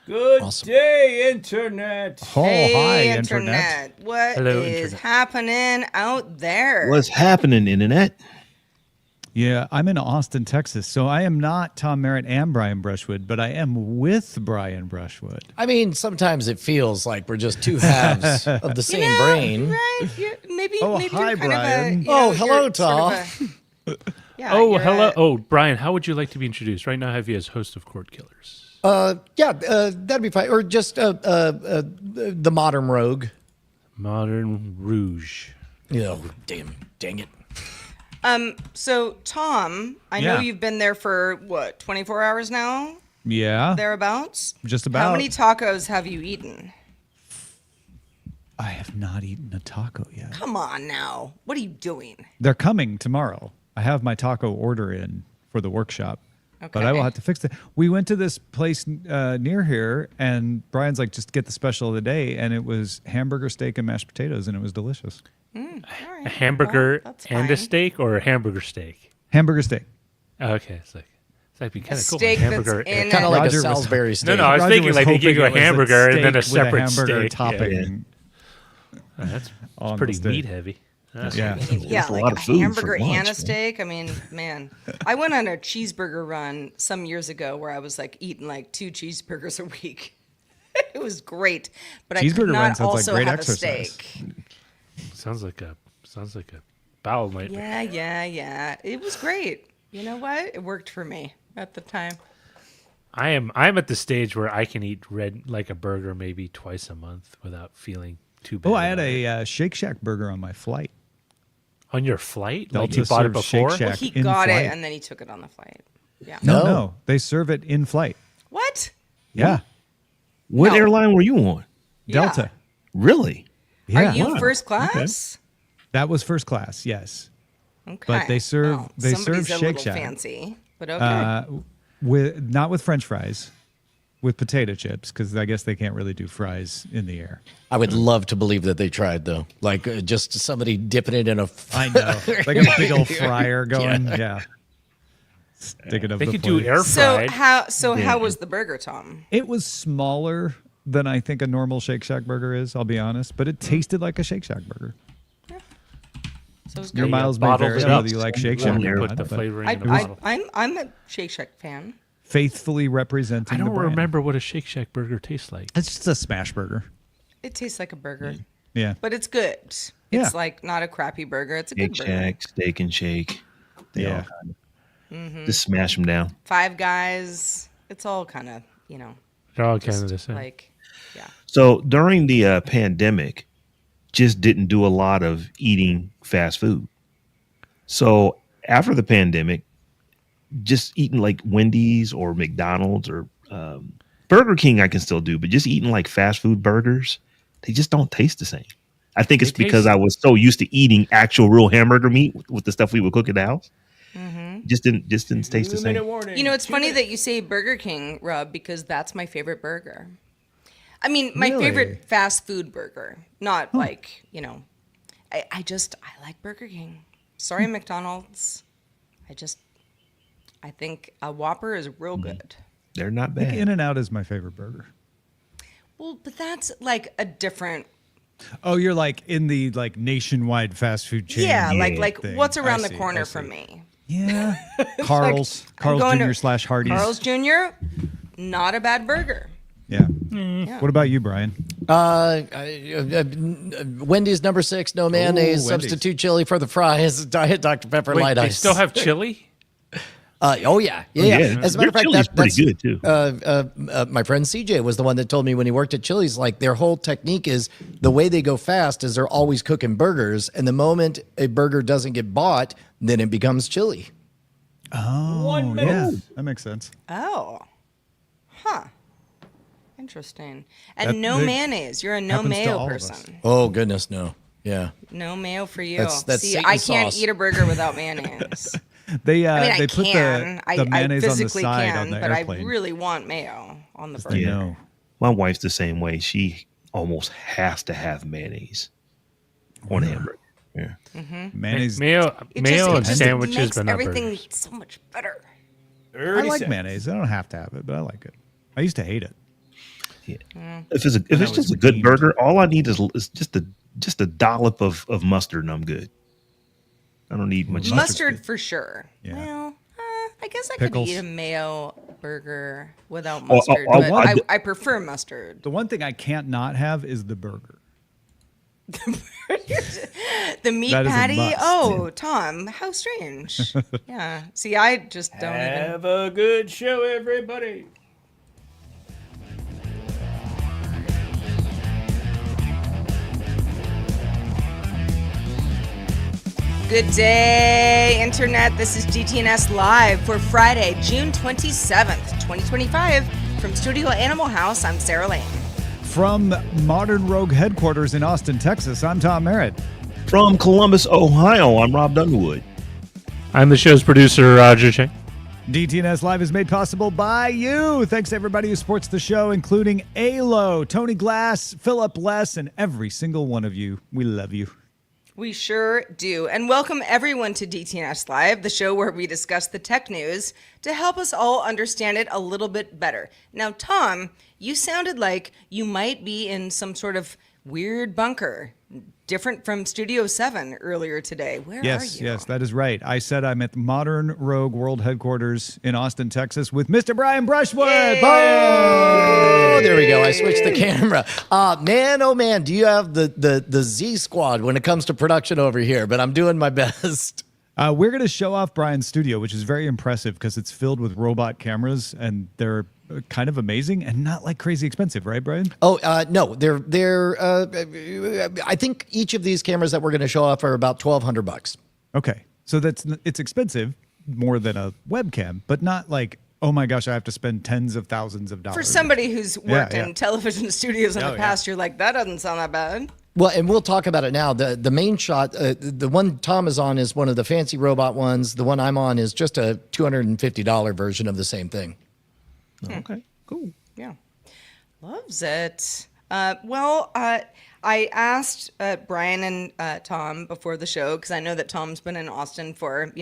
Good Awesome. day, Internet. Oh, Hey, hi, Internet. What Hello, is Internet. happening out there? What's happening, Internet? Yeah, I'm in Austin, Texas, so I am not Tom Merritt and Brian Brushwood, but I am with Brian Brushwood. I mean, sometimes it feels like we're just two halves of the same brain. Right? Maybe Oh, maybe hi, you're kind Brian. of a, Oh, you're hello, sort Tom. of a- yeah, Oh, you're hello. a- Oh, Brian, how would you like to be introduced? Right now, I have you as host of Court Killers. That'd be fine. Or just the modern rogue. Modern Rouge. Dang it. So, Tom, I know Yeah. you've been there for, 24 hours now? Yeah, Thereabouts? just about. How many tacos have you eaten? I have not eaten a taco yet. Come on now. What are you doing? They're coming tomorrow. I have my taco order in for the workshop, but I will Okay. have to fix it. We went to this place near here, and Brian's like, just get the special of the day, and it was hamburger, steak, and mashed potatoes, and it was delicious. All right. A hamburger Well, that's and a fine. steak, or a hamburger steak? Hamburger steak. Oh, okay, it's like that'd be kind of cool. steak that's hamburger. in Kind of like Roger a was- Salisbury steak. No, I was Roger thinking like they give you a hoping it was hamburger and then a steak with separate hamburger steak. topping. That's on pretty the steak. meat heavy. Yeah. Yeah, a like lot a of food for hamburger lunch, and a man. steak. I mean, man, I went on a cheeseburger run some years ago where I was like eating like 2 cheeseburgers a week. It was great, but I could Cheeseburger run not sounds like also great have exercise. a steak. Sounds like a bowel nightmare. Yeah. It was great. You know what? It worked for me at the time. I'm at the stage where I can eat like a burger maybe twice a month without feeling too bad. Oh, I had about it. a Shake Shack burger on my flight. On your flight? Delta Like you bought it serves Shake before? Shack. Well, he in got flight. it and then he took it on the flight. Yeah. No, they serve it in flight. What? Yeah, What No. airline were you on? Delta. Really? Yeah, Are you Wow. first class? that was first class. Yes, Okay. But they serve- they serve somebody's Shake a little Shack. fancy, but okay. with not with French fries, with potato chips, because I guess they can't really do fries in the air. I would love to believe that they tried, though. Like just somebody dipping it in a... I know, like a big old fryer going. Yeah, stick it up. They the could do plate. air fried. How was the burger, Tom? It was smaller than I think a normal Shake Shack burger is. I'll be honest, but it tasted like a Shake Shack burger. So it was Your good. miles may bottled vary it up. whether you like Shake When Shack you or put not, the but flavoring in the bottle. I'm a Shake Shack fan. faithfully representing. I don't the brand. remember what a Shake Shack burger tastes like. It's just a smash burger. It tastes like a burger, Yeah, but it's good. Yeah. It's like not a crappy burger. It's a Shake good burger. Shack, Steak and Shake. They all yeah. kind of just smash them down. Five Guys. It's all kind of, They're all kind of just the same. like, yeah. So during the pandemic, just didn't do a lot of eating fast food. So after the pandemic, just eating like Wendy's or McDonald's or Burger King, I can still do, but just eating like fast food burgers, they just don't taste the same. I think it's They because taste- I was so used to eating actual real hamburger meat with the stuff we would cook at the house. Just didn't taste the same. It's funny that you say Burger King, Rob, because that's my favorite burger. I mean, my Really? favorite fast food burger, not like, I like Burger King. Sorry, McDonald's. I think a Whopper is real good. They're not I think bad. In-N-Out is my favorite burger. Well, but that's like a different, Oh, you're like in the like nationwide fast food chain. like thing. what's around I the see, corner I from see. me. Yeah, Carl's I'm going Jr. to- / Hardee's. Carl's Jr., not a bad burger. Yeah. Yeah. What about you, Brian? Wendy's number 6, no mayonnaise, Wendy's. substitute chili for the fries, Diet Dr. Pepper Wait, light they ice. still have chili? Oh yeah. Yeah. As a matter of Their fact, chili's pretty good, too. My friend CJ was the one that told me when he worked at Chili's, like their whole technique is the way they go fast is they're always cooking burgers, and the moment a burger doesn't get bought, then it becomes chili. Oh, yeah, that makes sense. Oh. Huh. Interesting. And That- no that mayonnaise. You're a no happens to mayo all of us. person. Oh goodness, no. Yeah. No mayo for you. That's See, Satan's I can't sauce. eat a burger without mayonnaise. They I mean, they I put can. the I mayonnaise on the physically side can, on the but airplane. I really want mayo on the burger. I Yeah. know. My wife's the same way. She almost has to have mayonnaise on a hamburger. Yeah. Mayonnaise. Mayo It and just sandwiches, makes but not everything burgers. so much better. I like mayonnaise. I don't have to have it, but I like it. I used to hate it. If it's just a good burger, all I need is just a dollop of mustard, and I'm good. I don't need much Mustard for sure. Yeah. Well, I guess I Pickles. could eat a mayo burger without Oh, mustard, oh, but I- I prefer mustard. The one thing I can't not have is the burger. The meat That is a patty. must. Oh, Tom, how strange. Yeah. See, I just don't even. Have a good show, everybody. Good day, Internet. This is DTNS Live for Friday, June 27th, 2025. From Studio Animal House, I'm Sarah Lane. From Modern Rogue headquarters in Austin, Texas, I'm Tom Merritt. From Columbus, Ohio, I'm Robb Dunewood. I'm the show's producer, Roger Chang. DTNS Live is made possible by you. Thanks to everybody who supports the show, including ALO, Tony Glass, Philip Less, and every single one of you. We love you. We sure do. And welcome everyone to DTNS Live, the show where we discuss the tech news to help us all understand it a little bit better. Now, Tom, you sounded like you might be in some sort of weird bunker, different from Studio 7 earlier today. Where are you? Yes, that is right. I said I'm at Modern Rogue World Headquarters in Austin, Texas with Mr. Brian Brushwood. Yay! Oh, there we go. I switched the camera. Man, oh man, do you have the Z squad when it comes to production over here? But I'm doing my best. We're going to show off Brian's studio, which is very impressive because it's filled with robot cameras and they're kind of amazing and not like crazy expensive, right, Brian? Oh, no, they're I think each of these cameras that we're going to show off are about $1,200. Okay. So it's expensive, more than a webcam, but not like, oh my gosh, I have to spend tens of thousands of dollars. For somebody who's worked Yeah. in television studios in the past, you're like, that doesn't sound that bad. Well, and we'll talk about it now. The main shot, the one Tom is on is one of the fancy robot ones. The one I'm on is just a $250 version of the same thing. Okay, cool. Yeah. Loves it. I asked Brian and Tom before the show, because I know that Tom's been in Austin for,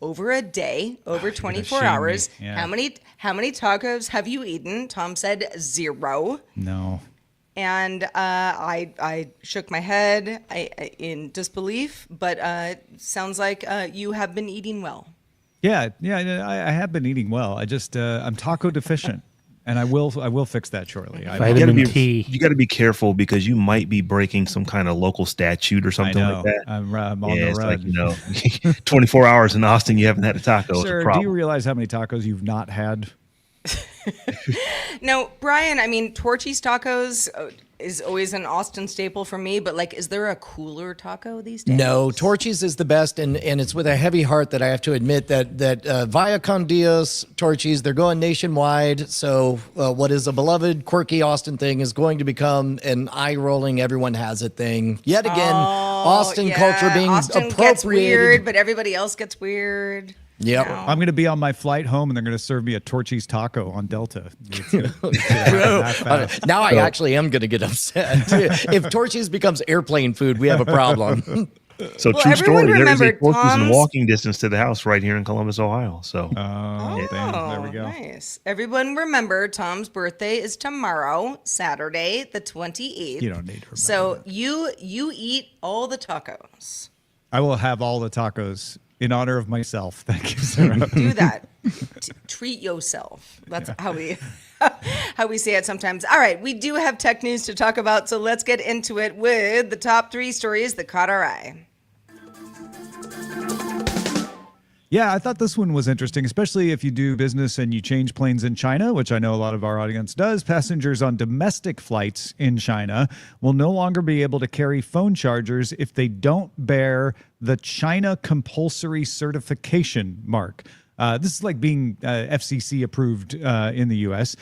over a day, over 24 shame me. hours. Yeah. How many tacos have you eaten? Tom said 0. No. And I shook my head in disbelief, but sounds like you have been eating well. Yeah, I have been eating well. I just I'm taco deficient, and I will fix that shortly. Vitamin T. You got to be careful because you might be breaking some kind of local statute or I something know. like that. I'm on Yeah, the it's run. like 24 hours in Austin, you haven't had a taco. It's a Sir, do problem. you realize how many tacos you've not had? No, Brian, I mean, Torchy's tacos is always an Austin staple for me, but is there a cooler taco these days? No, Torchy's is the best, and it's with a heavy heart that I have to admit that Via Con Dios Torchy's, they're going nationwide. So what is a beloved, quirky Austin thing is going to become an eye-rolling, everyone has it thing. Yet again, Austin culture being Austin appropriated. gets weird, but everybody else gets weird. Yep. No. I'm going to be on my flight home, and they're going to serve me a Torchy's taco on Delta. It's gonna happen that fast. Now I actually am going to get upset. If Torchy's becomes airplane food, we have a problem. So Well, true everyone story. There is a remembered Torchy's in Tom's- walking distance to the house right here in Columbus, Ohio. So Oh, damn. There we go. Nice. Everyone remember Tom's birthday is tomorrow, Saturday, the 28th. You don't need to remember So you eat all the tacos. I will have all the tacos in honor of myself. Thank you, Sarah. Do that. Treat yourself. That's how we say it sometimes. All right, we do have tech news to talk about, so let's get into it with the top 3 stories that caught our eye. Yeah, I thought this one was interesting, especially if you do business and you change planes in China, which I know a lot of our audience does. Passengers on domestic flights in China will no longer be able to carry phone chargers if they don't bear the China Compulsory Certification mark. This is like being FCC approved in the U.S.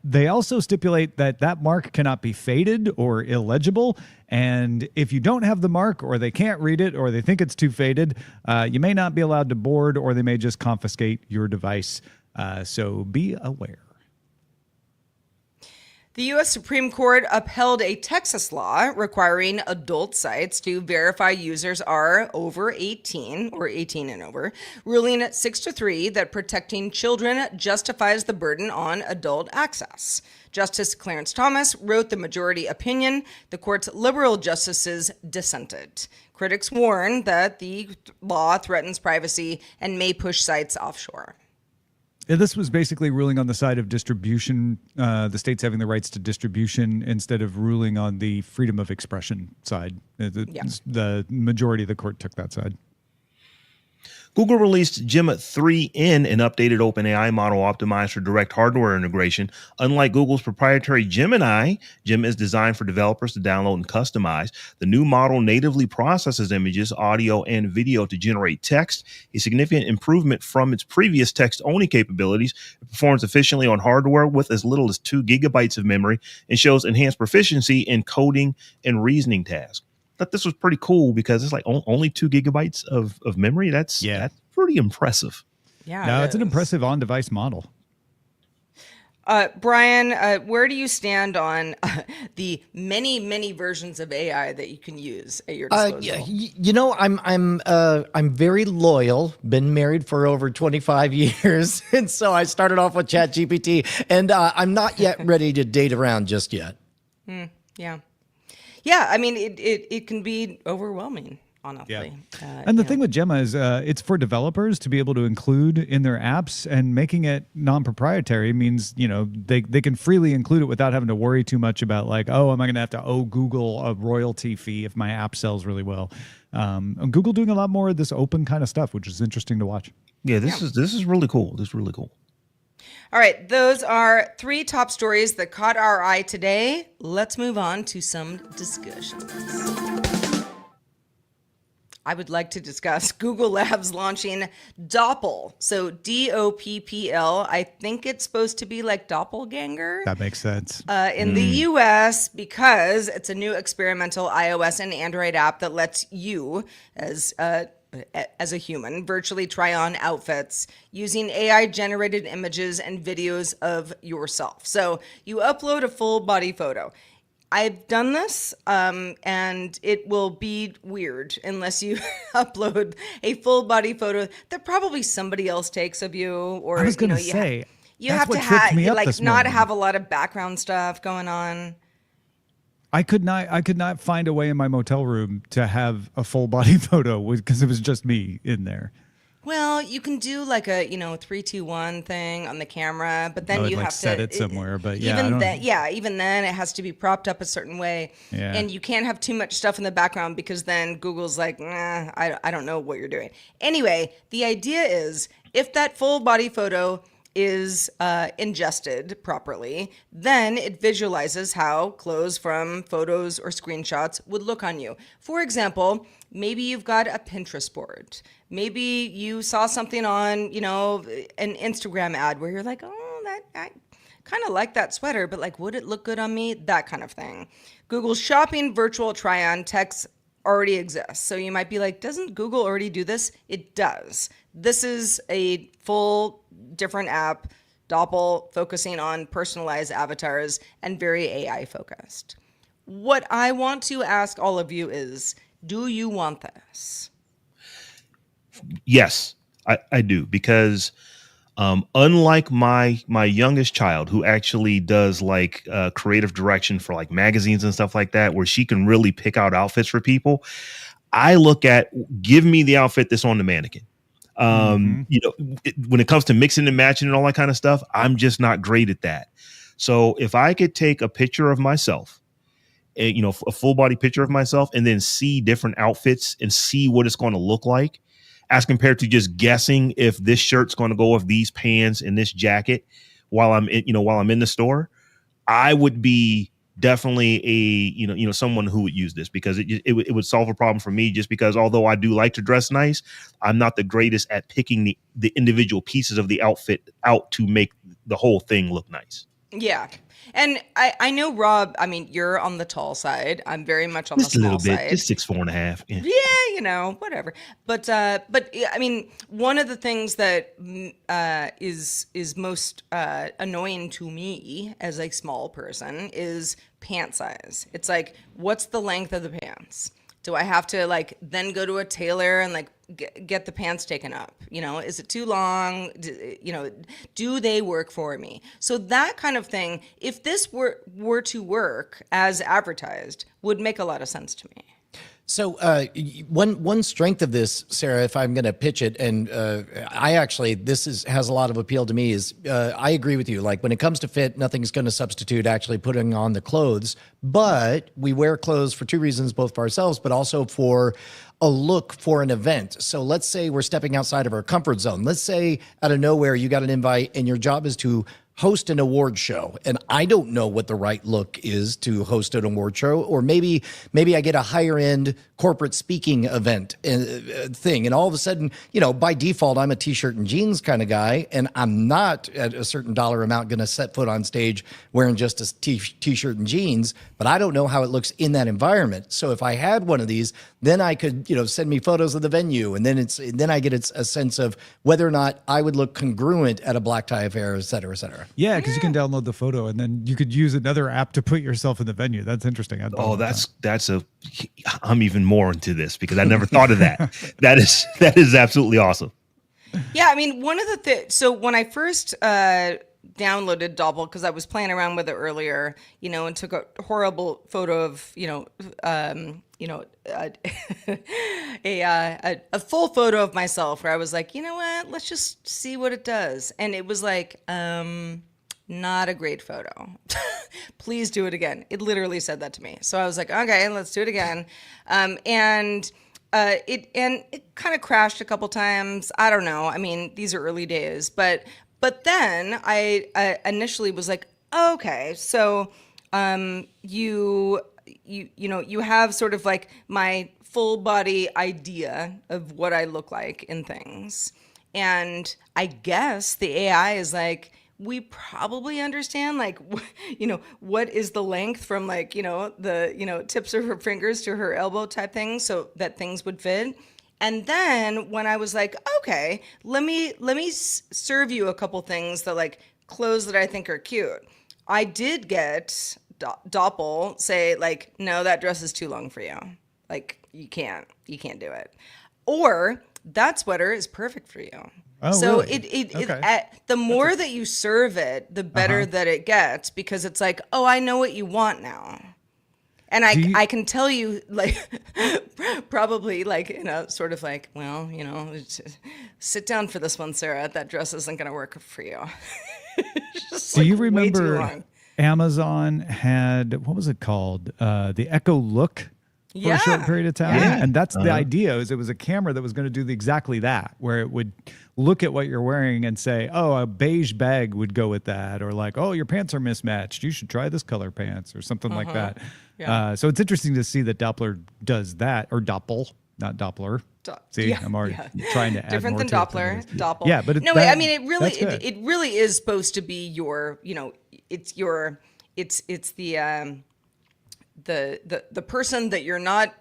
They also stipulate that mark cannot be faded or illegible. And if you don't have the mark, or they can't read it, or they think it's too faded, you may not be allowed to board, or they may just confiscate your device. So be aware. The U.S. Supreme Court upheld a Texas law requiring adult sites to verify users are over 18 or 18 and over, ruling at 6-3 that protecting children justifies the burden on adult access. Justice Clarence Thomas wrote the majority opinion. The court's liberal justices dissented. Critics warn that the law threatens privacy and may push sites offshore. Yeah, this was basically ruling on the side of distribution, the states having the rights to distribution instead of ruling on the freedom of expression side. The majority of the court took that side. Google released Gemma 3N, an updated OpenAI model optimized for direct hardware integration. Unlike Google's proprietary Gemini, Gemma is designed for developers to download and customize. The new model natively processes images, audio, and video to generate text, a significant improvement from its previous text-only capabilities. It performs efficiently on hardware with as little as 2 gigabytes of memory and shows enhanced proficiency in coding and reasoning tasks. Thought this was pretty cool because it's like only 2 gigabytes of memory. That's pretty impressive. Yeah, no, it's an impressive on-device model. Brian, where do you stand on the many versions of AI that you can use at your disposal? I'm very loyal. Been married for over 25 years, and so I started off with ChatGPT, and I'm not yet ready to date around just yet. Yeah, I mean, it can be overwhelming, honestly. Yeah. And the thing with Gemma is it's for developers to be able to include in their apps, and making it non-proprietary means, they can freely include it without having to worry too much about like, oh, am I going to have to owe Google a royalty fee if my app sells really well? And Google doing a lot more of this open kind of stuff, which is interesting to watch. Yeah, this is really cool. This is really cool. All right, those are 3 top stories that caught our eye today. Let's move on to some discussions. I would like to discuss Google Labs launching Doppl. So Doppl. I think it's supposed to be like doppelganger. That makes sense. In the US, because it's a new experimental iOS and Android app that lets you, as a human, virtually try on outfits using AI-generated images and videos of yourself. So you upload a full body photo. I've done this, and it will be weird unless you upload a full body photo that probably somebody else takes of you. Or I was going to say, you have to not have a lot of background stuff going on. I could not find a way in my motel room to have a full body photo because it was just me in there. Well, you can do like a 3-2-1 thing on the camera, but then you have to set it somewhere. But even then it has to be propped up a certain way, and you can't have too much stuff in the background because then Google's like, I don't know what you're doing. Anyway, the idea is if that full body photo is ingested properly, then it visualizes how clothes from photos or screenshots would look on you. For example, maybe you've got a Pinterest board. Maybe you saw something on, an Instagram ad where you're like, oh, I kind of like that sweater, but like, would it look good on me? That kind of thing. Google's shopping virtual try-on text already exists. So you might be like, doesn't Google already do this? It does. This is a full different app, Doppl, focusing on personalized avatars and very AI focused. What I want to ask all of you is, do you want this? Yes, I do, because unlike my youngest child, who actually does like creative direction for like magazines and stuff like that, where she can really pick out outfits for people, I look at, give me the outfit that's on the mannequin. When it comes to mixing and matching and all that kind of stuff, I'm just not great at that. So if I could take a picture of myself, a full body picture of myself, and then see different outfits and see what it's going to look like, as compared to just guessing if this shirt's going to go with these pants and this jacket while I'm in the store, I would be definitely someone who would use this, because it would solve a problem for me, just because although I do like to dress nice, I'm not the greatest at picking the individual pieces of the outfit out to make the whole thing look nice. Yeah. And I know, Rob, I mean, you're on the tall side. I'm very much on the Just a little small bit, side. just 6'4.5". Yeah. Yeah, whatever. But yeah, I mean, one of the things that is most annoying to me as a small person is pant size. It's like, what's the length of the pants? Do I have to like then go to a tailor and like get the pants taken up? Is it too long? Do they work for me? So that kind of thing, if this were to work as advertised, would make a lot of sense to me. So one strength of this, Sarah, if I'm going to pitch it, and I actually has a lot of appeal to me, is I agree with you. Like when it comes to fit, nothing's going to substitute actually putting on the clothes. But we wear clothes for two reasons, both for ourselves, but also for a look for an event. So let's say we're stepping outside of our comfort zone. Let's say out of nowhere you got an invite and your job is to host an award show, and I don't know what the right look is to host an award show, or maybe I get a higher end corporate speaking event thing, and all of a sudden, by default, I'm a t-shirt and jeans kind of guy, and I'm not at a certain dollar amount going to set foot on stage wearing just a t-shirt and jeans, but I don't know how it looks in that environment. So if I had one of these, then I could, send me photos of the venue, and then I get a sense of whether or not I would look congruent at a black tie affair, et cetera, et cetera. Yeah, because you can download the photo and then you could use another app to put yourself in the venue. That's interesting. I'm even more into this because I never thought of that. That is absolutely awesome. Yeah, I mean, one of the things. So when I first downloaded Doppl, because I was playing around with it earlier, and took a horrible photo of, a full photo of myself where I was like, you know what, let's just see what it does. And it was like, not a great photo. Please do it again. It literally said that to me. So I was like, okay, let's do it again. And it kind of crashed a couple times. I don't know. I mean, these are early days, but then I initially was like, okay, so you have sort of like my full body idea of what I look like in things. And I guess the AI is like, we probably understand like, what is the length from like, the, tips of her fingers to her elbow type thing so that things would fit. And then when I was like, okay, let me serve you a couple things that like clothes that I think are cute. I did get Doppl say like, no, that dress is too long for you. Like you can't do it. Or that sweater is perfect for you. Oh, so really? The more that you serve it, the better that it gets, because it's like, oh, I know what you want now. And I can tell you, like, probably, like, sort of like, well, sit down for this one, Sarah. That dress isn't going to work for you. Do you remember Amazon had, what was it called? The Echo Look for a short period of time. Yeah. And that's the idea, is it was a camera that was going to do exactly that, where it would look at what you're wearing and say, oh, a beige bag would go with that. Or like, oh, your pants are mismatched. You should try this color pants or something like that. Yeah. So it's interesting to see that Doppler does that, or Doppl, not Doppler. See, I'm already trying to add different more than to Doppler. Doppl. Yeah, but I mean, it really is supposed to be your, it's the person that you're not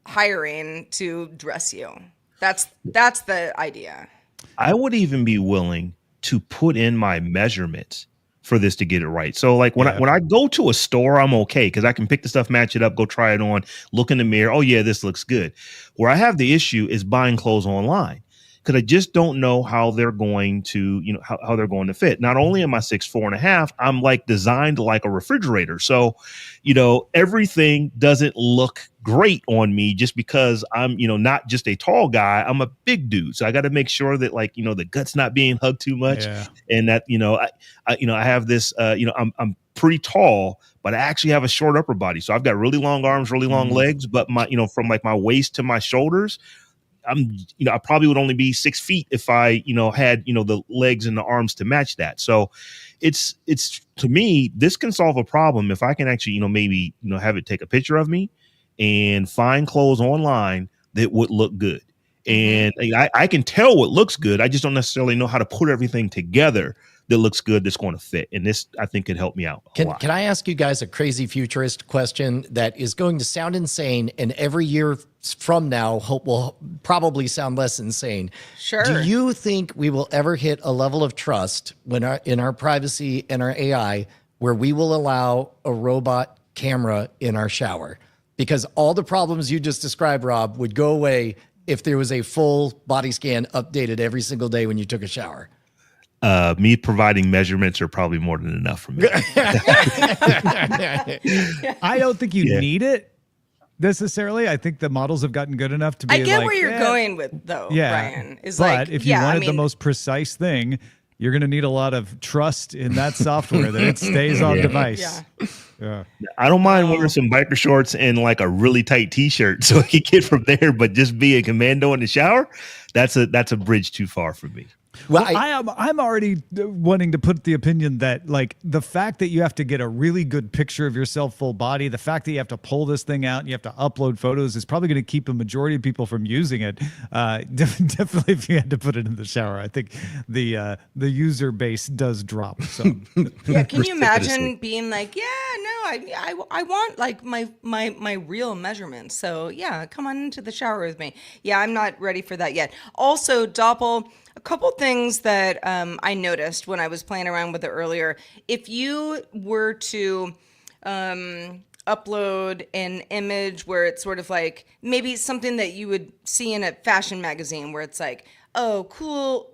hiring to dress you. That's the idea. I would even be willing to put in my measurements for this to get it right. So like when I go to a store, I'm okay because I can pick the stuff, match it up, go try it on, look in the mirror. Oh yeah, this looks good. Where I have the issue is buying clothes online, because I just don't know how they're going to, how they're going to fit. Not only am I 6'4.5", I'm like designed like a refrigerator. So, everything doesn't look great on me just because I'm, not just a tall guy. I'm a big dude. So I got to make sure that like, the gut's not being hugged too much. Yeah. And that, I have this, I'm pretty tall, but I actually have a short upper body. So I've got really long arms, really long legs, but my, from like my waist to my shoulders, I probably would only be 6 feet if I, had, the legs and the arms to match that. So it's to me, this can solve a problem if I can actually, maybe, have it take a picture of me and find clothes online that would look good. And I can tell what looks good. I just don't necessarily know how to put everything together that looks good, that's going to fit. And this, I think, could help me out a lot. Can I ask you guys a crazy futurist question that is going to sound insane, and every year from now will probably sound less insane? Sure. Do you think we will ever hit a level of trust in our privacy and our AI where we will allow a robot camera in our shower? Because all the problems you just described, Rob, would go away if there was a full body scan updated every single day when you took a shower. Me providing measurements are probably more than enough for me. I don't think you need it necessarily. I think the models have gotten good enough to be I get like, where you're going with, though, Brian. Is but if you wanted the mean, most precise thing, you're going to need a lot of trust in that software that it stays on device. Yeah. I don't mind wearing some biker shorts and like a really tight t-shirt so I can get from there, but just be a commando in the shower, that's a bridge too far for me. Well, I'm already wanting to put the opinion that like the fact that you have to get a really good picture of yourself full body, the fact that you have to pull this thing out and you have to upload photos is probably going to keep a majority of people from using it. Definitely, if you had to put it in the shower, I think the user base does drop. So yeah, can you imagine being like, I want like my real measurements. So yeah, come on into the shower with me. Yeah, I'm not ready for that yet. Also, Doppl, a couple things that I noticed when I was playing around with it earlier. If you were to upload an image where it's sort of like maybe something that you would see in a fashion magazine where it's like, oh, cool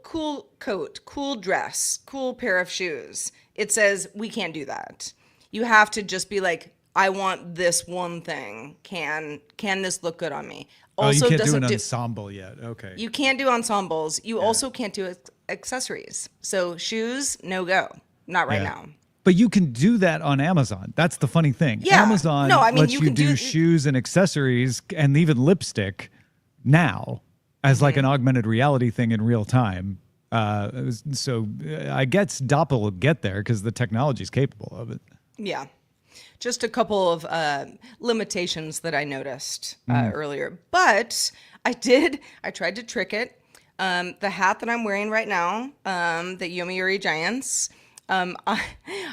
coat, cool dress, cool pair of shoes. It says we can't do that. You have to just be like, I want this one thing. Can this look good on me? Also, you can't do an ensemble yet. Okay. You can't do ensembles. You also can't do accessories. So shoes, no go. Not right now. But you can do that on Amazon. That's the funny thing. Yeah. Amazon lets you do shoes and accessories and even lipstick now as like an augmented reality thing in real time. So I guess Doppl will get there because the technology is capable of it. Yeah. Just a couple of limitations that I noticed earlier. But I tried to trick it. The hat that I'm wearing right now, the Yomiuri Giants, I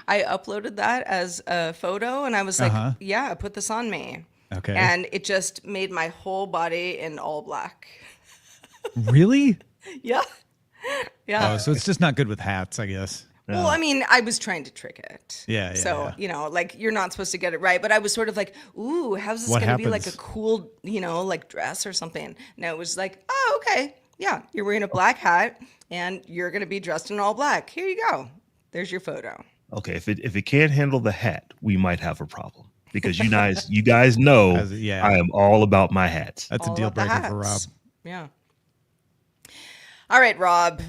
uploaded that as a photo and I was like, yeah, put this on me. Okay. And it just made my whole body in all black. Really? Yeah. Yeah. Oh, so it's just not good with hats, I guess. Well, I mean, I was trying to trick it. Yeah. So, like you're not supposed to get it right. But I was sort of like, ooh, how's this going to be like a cool, like dress or something? No, it was like, oh, okay. Yeah, you're wearing a black hat and you're going to be dressed in all black. Here you go. There's your photo. Okay, if it can't handle the hat, we might have a problem. Because you guys know I am all about my hats. That's a deal breaker for Rob. Yeah. All right, Rob.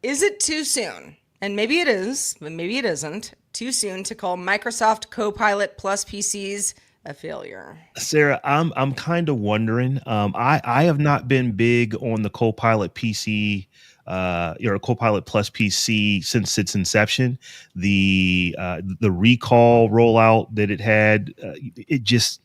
Is it too soon? And maybe it is, but maybe it isn't, too soon to call Microsoft Copilot Plus PCs a failure. Sarah, I'm kind of wondering. I have not been big on the Copilot PC, Copilot Plus PC since its inception. The recall rollout that it had, it just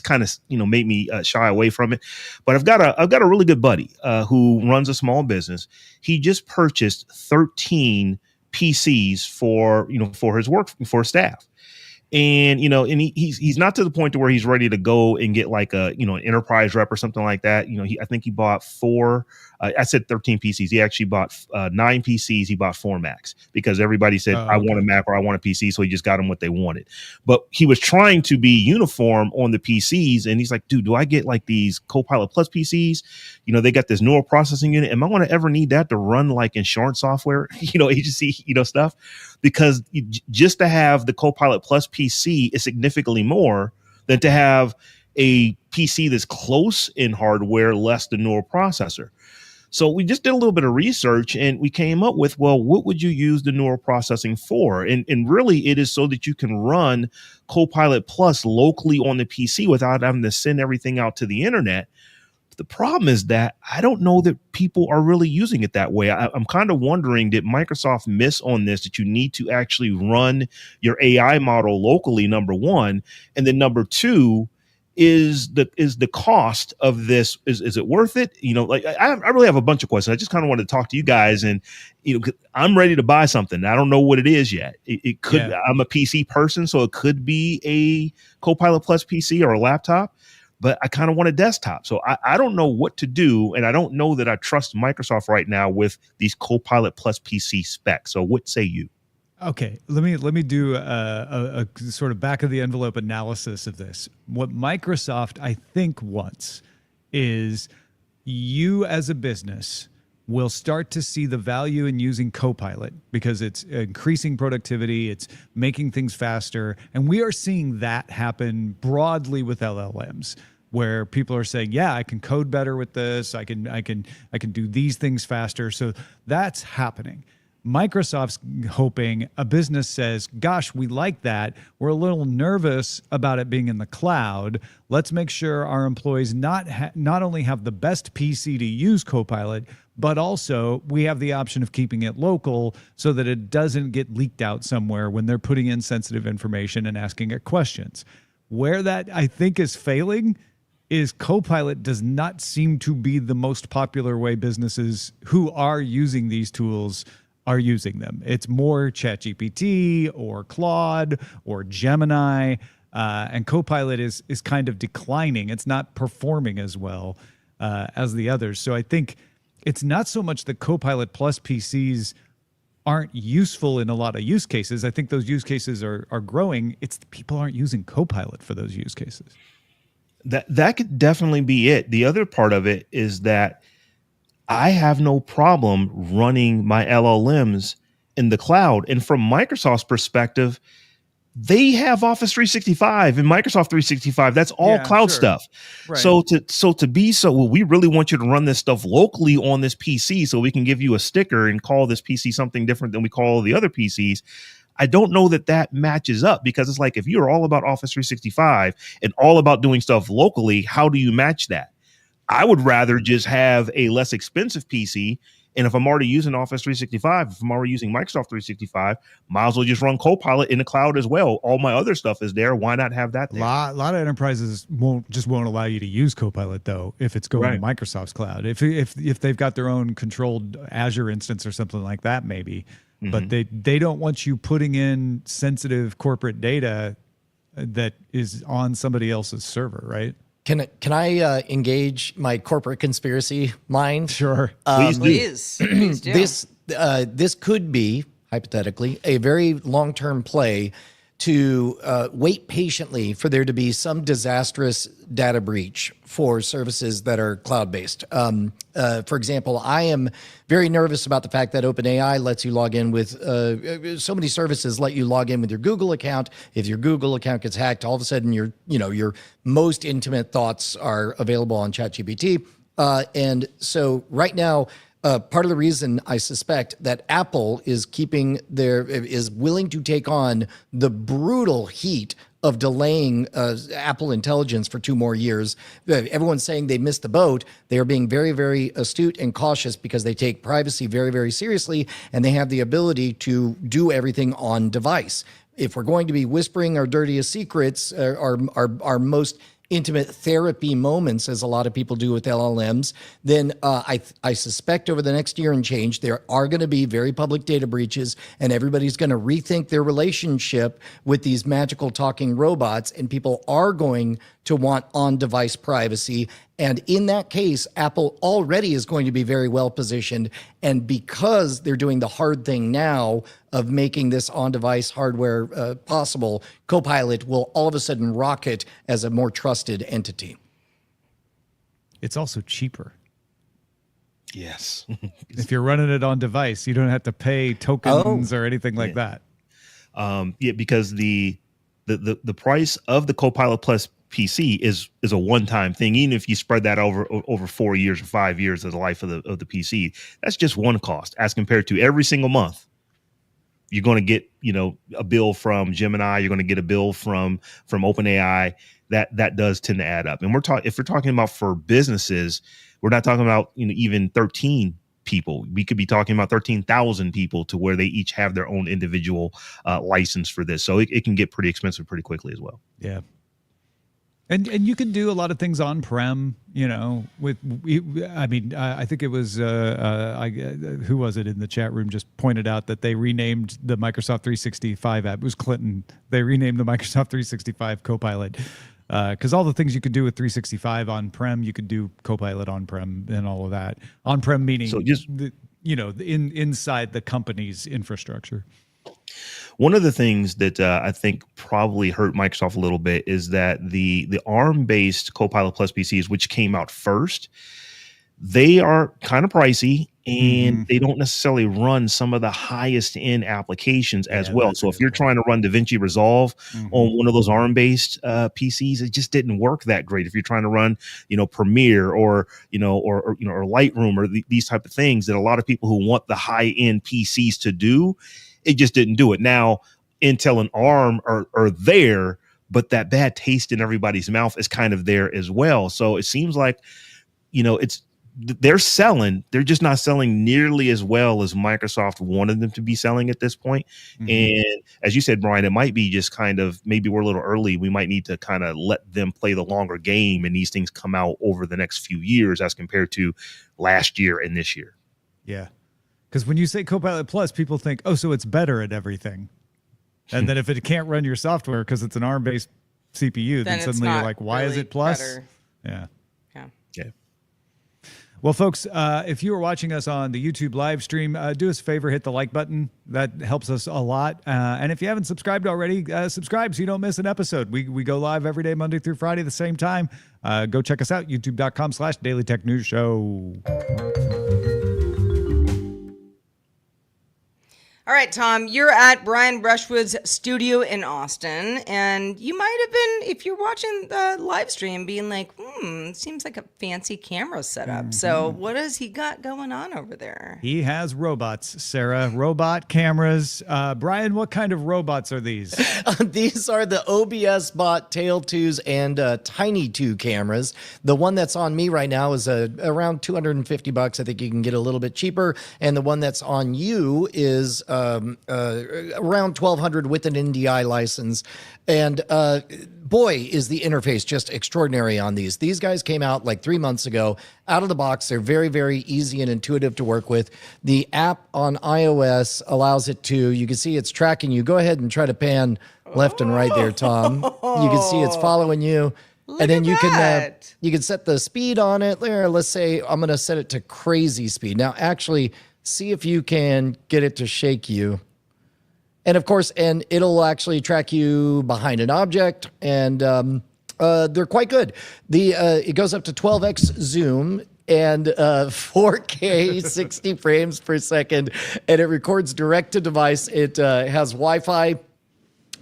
kind of made me shy away from it. But I've got a really good buddy who runs a small business. He just purchased 13 PCs for his work, for his staff. And, he's not to the point to where he's ready to go and get like an enterprise rep or something like that. I think he bought 4, I said 13 PCs. He actually bought 9 PCs. He bought 4 Macs because everybody said, I want a Mac or I want a PC. So he just got them what they wanted. But he was trying to be uniform on the PCs. And he's like, dude, do I get like these Copilot Plus PCs? They got this neural processing unit. Am I going to ever need that to run like insurance software, agency, stuff? Because just to have the Copilot Plus PC is significantly more than to have a PC that's close in hardware, less the neural processor. So we just did a little bit of research and we came up with, well, what would you use the neural processing for? And really it is so that you can run Copilot Plus locally on the PC without having to send everything out to the internet. The problem is that I don't know that people are really using it that way. I'm kind of wondering, did Microsoft miss on this, that you need to actually run your AI model locally, number one, and then number two, is the cost of this, is it worth it? Like I really have a bunch of questions. I just kind of want to talk to you guys, and 'cause I'm ready to buy something. I don't know what it is yet. It could, I'm a PC person, so it could be a Copilot Plus PC or a laptop, but I kind of want a desktop. So I don't know what to do, and I don't know that I trust Microsoft right now with these Copilot Plus PC specs. So what say you? Okay, let me do a sort of back of the envelope analysis of this. What Microsoft, I think, wants is you as a business will start to see the value in using Copilot because it's increasing productivity, it's making things faster, and we are seeing that happen broadly with LLMs, where people are saying, yeah, I can code better with this, I can do these things faster. So that's happening. Microsoft's hoping a business says, gosh, we like that. We're a little nervous about it being in the cloud. Let's make sure our employees not only have the best PC to use Copilot, but also we have the option of keeping it local so that it doesn't get leaked out somewhere when they're putting in sensitive information and asking it questions. Where that I think is failing is Copilot does not seem to be the most popular way businesses who are using these tools are using them. It's more ChatGPT or Claude or Gemini, and Copilot is kind of declining. It's not performing as well as the others. So I think it's not so much that Copilot Plus PCs aren't useful in a lot of use cases. I think those use cases are growing. It's people aren't using Copilot for those use cases. That could definitely be it. The other part of it is that I have no problem running my LLMs in the cloud. And from Microsoft's perspective, they have Office 365 and Microsoft 365. That's all cloud stuff. Right. Well, we really want you to run this stuff locally on this PC so we can give you a sticker and call this PC something different than we call the other PCs. I don't know that matches up, because it's like, if you're all about Office 365 and all about doing stuff locally, how do you match that? I would rather just have a less expensive PC. And if I'm already using Office 365, if I'm already using Microsoft 365, might as well just run Copilot in the cloud as well. All my other stuff is there. Why not have that there? A lot of enterprises won't allow you to use Copilot, though, if it's going to Microsoft's cloud. If they've got their own controlled Azure instance or something like that, maybe. Mm-hmm. But they don't want you putting in sensitive corporate data that is on somebody else's server, right? Can I engage my corporate conspiracy mind? Sure. Please do. This could be, hypothetically, a very long-term play to wait patiently for there to be some disastrous data breach for services that are cloud-based. For example, I am very nervous about the fact that OpenAI lets you log in with so many services let you log in with your Google account. If your Google account gets hacked, all of a sudden your most intimate thoughts are available on ChatGPT. And so right now, part of the reason I suspect that Apple is willing to take on the brutal heat of delaying Apple Intelligence for 2 more years. Everyone's saying they missed the boat. They are being very, very astute and cautious because they take privacy very, very seriously, and they have the ability to do everything on device. If we're going to be whispering our dirtiest secrets, our most intimate therapy moments, as a lot of people do with LLMs, then I suspect over the next year and change, there are going to be very public data breaches, and everybody's going to rethink their relationship with these magical talking robots, and people are going to want on-device privacy. And in that case, Apple already is going to be very well positioned. And because they're doing the hard thing now of making this on-device hardware possible, Copilot will all of a sudden rocket as a more trusted entity. It's also cheaper. Yes. If you're running it on device, you don't have to pay tokens or anything like that. Because the price of the Copilot Plus PC is a one-time thing. Even if you spread that over 4 years or 5 years of the life of the PC, that's just one cost as compared to every single month. You're going to get, a bill from Gemini. You're going to get a bill from OpenAI. That does tend to add up. And if we're talking about for businesses, we're not talking about even 13 people. We could be talking about 13,000 people to where they each have their own individual license for this. So it can get pretty expensive pretty quickly as well. Yeah. And you can do a lot of things on-prem, I think it was, who was it in the chat room just pointed out that they renamed the Microsoft 365 app. It was Clinton. They renamed the Microsoft 365 Copilot because all the things you could do with 365 on-prem, you could do Copilot on-prem and all of that. On-prem meaning, So just inside the company's infrastructure. one of the things that I think probably hurt Microsoft a little bit is that the ARM-based Copilot Plus PCs, which came out first, they are kind of pricey and they don't necessarily run some of the highest end applications as well. So if you're trying to run DaVinci Resolve on one of those ARM-based PCs, it just didn't work that great. If you're trying to run, Premiere or Lightroom or these type of things that a lot of people who want the high end PCs to do, it just didn't do it. Now, Intel and ARM are there, but that bad taste in everybody's mouth is kind of there as well. So it seems like, they're selling, they're just not selling nearly as well as Microsoft wanted them to be selling at this point. And as you said, Brian, it might be just kind of, maybe we're a little early. We might need to kind of let them play the longer game and these things come out over the next few years as compared to last year and this year. Yeah. Because when you say Copilot Plus, people think, oh, so it's better at everything. And then if it can't run your software because it's an ARM-based CPU, then suddenly you're like, why is it plus? Better. Yeah. Yeah. Well, folks, if you are watching us on the YouTube live stream, do us a favor, hit the like button. That helps us a lot. And if you haven't subscribed already, subscribe so you don't miss an episode. We go live every day, Monday through Friday, the same time. Go check us out, youtube.com/Daily Tech News Show. All right, Tom, you're at Brian Brushwood's studio in Austin, and you might have been, if you're watching the live stream, being like, seems like a fancy camera setup. So what has he got going on over there? He has robots, Sarah. Robot cameras. Brian, what kind of robots are these? These are the OBS Bot Tail 2s and Tiny 2 cameras. The one that's on me right now is around $250. I think you can get a little bit cheaper. And the one that's on you is around $1,200 with an NDI license. And boy, is the interface just extraordinary on these. These guys came out like 3 months ago. Out of the box, they're very, very easy and intuitive to work with. The app on iOS allows it to, you can see it's tracking you. Go ahead and try to pan left and right there, Tom. You can see it's following you. And then you can set the speed on it. There, let's say I'm going to set it to crazy speed. Now, actually, see if you can get it to shake you. And of course, and it'll actually track you behind an object, and they're quite good. It goes up to 12x zoom and 4K 60 frames per second, and it records direct to device. It has Wi-Fi.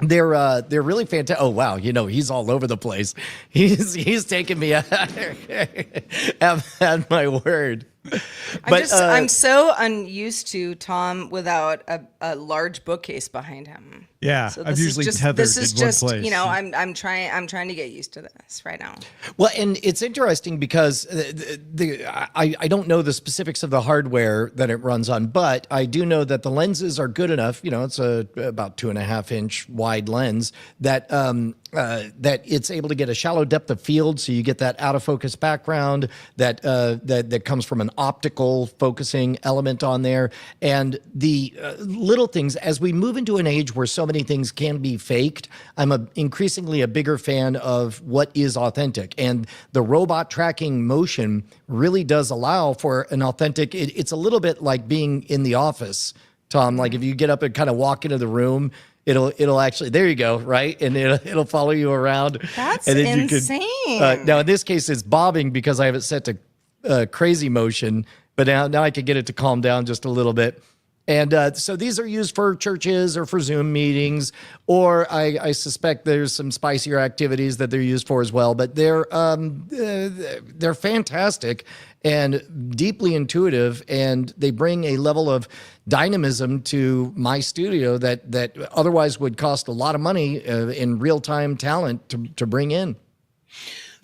They're really fantastic. Oh wow, he's all over the place. He's taking me at my word. I'm so unused to Tom without a large bookcase behind him. Yeah, so I'm usually tethered in one place. I'm trying to get used to this right now. Well, and it's interesting because I don't know the specifics of the hardware that it runs on, but I do know that the lenses are good enough. It's about 2.5-inch wide lens that it's able to get a shallow depth of field, so you get that out of focus background that comes from an optical focusing element on there. And the little things, as we move into an age where so many things can be faked, I'm increasingly a bigger fan of what is authentic. And the robot tracking motion really does allow for an authentic, it's a little bit like being in the office, Tom. Like if you get up and kind of walk into the room, it'll actually, there you go, right? And it'll follow you around. That's and then insane. Now in this case it's bobbing because I have it set to crazy motion, but now I can get it to calm down just a little bit. And so these are used for churches or for Zoom meetings, or I suspect there's some spicier activities that they're used for as well. But they're fantastic and deeply intuitive, and they bring a level of dynamism to my studio that otherwise would cost a lot of money in real-time talent to bring in.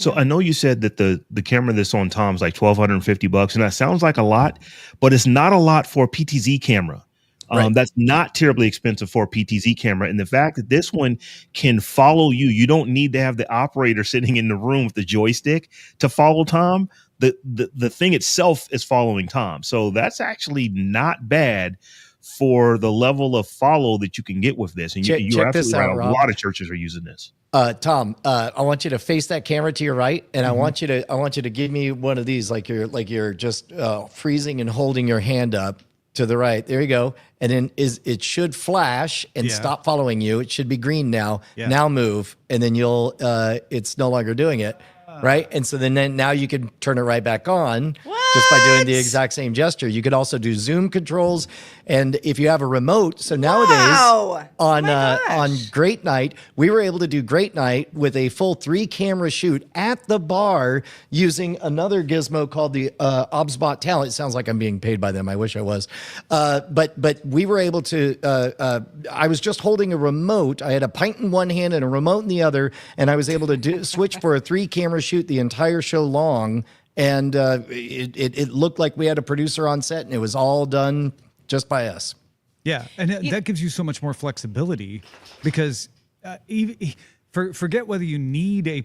So I know you said that the camera that's on Tom's like $1,250, and that sounds like a lot, but it's not a lot for a PTZ camera. Right. That's not terribly expensive for a PTZ camera. And the fact that this one can follow you, you don't need to have the operator sitting in the room with the joystick to follow Tom. The thing itself is following Tom. So that's actually not bad for the level of follow that you can get with this. And you're check this absolutely right. out, A Rob. lot of churches are using this. Tom, I want you to face that camera to your right, and I want you to give me one of these, like you're just freezing and holding your hand up to the right. There you go. And then it should flash and stop following you. It should be green now. Yeah. Now move, and then you'll it's no longer doing it. Right. And so then now you can turn it right back on just by doing the exact same gesture. You could also do zoom controls. And if you have a remote, so nowadays on Great Night, we were able to do Great Night with a full 3-camera shoot at the bar using another gizmo called the OBSBot Talent. It sounds like I'm being paid by them. I wish I was. But we were able to, I was just holding a remote. I had a pint in one hand and a remote in the other. And I was able to switch for a 3-camera shoot the entire show long. And it looked like we had a producer on set, and it was all done just by us. Yeah, and that gives you so much more flexibility because forget whether you need a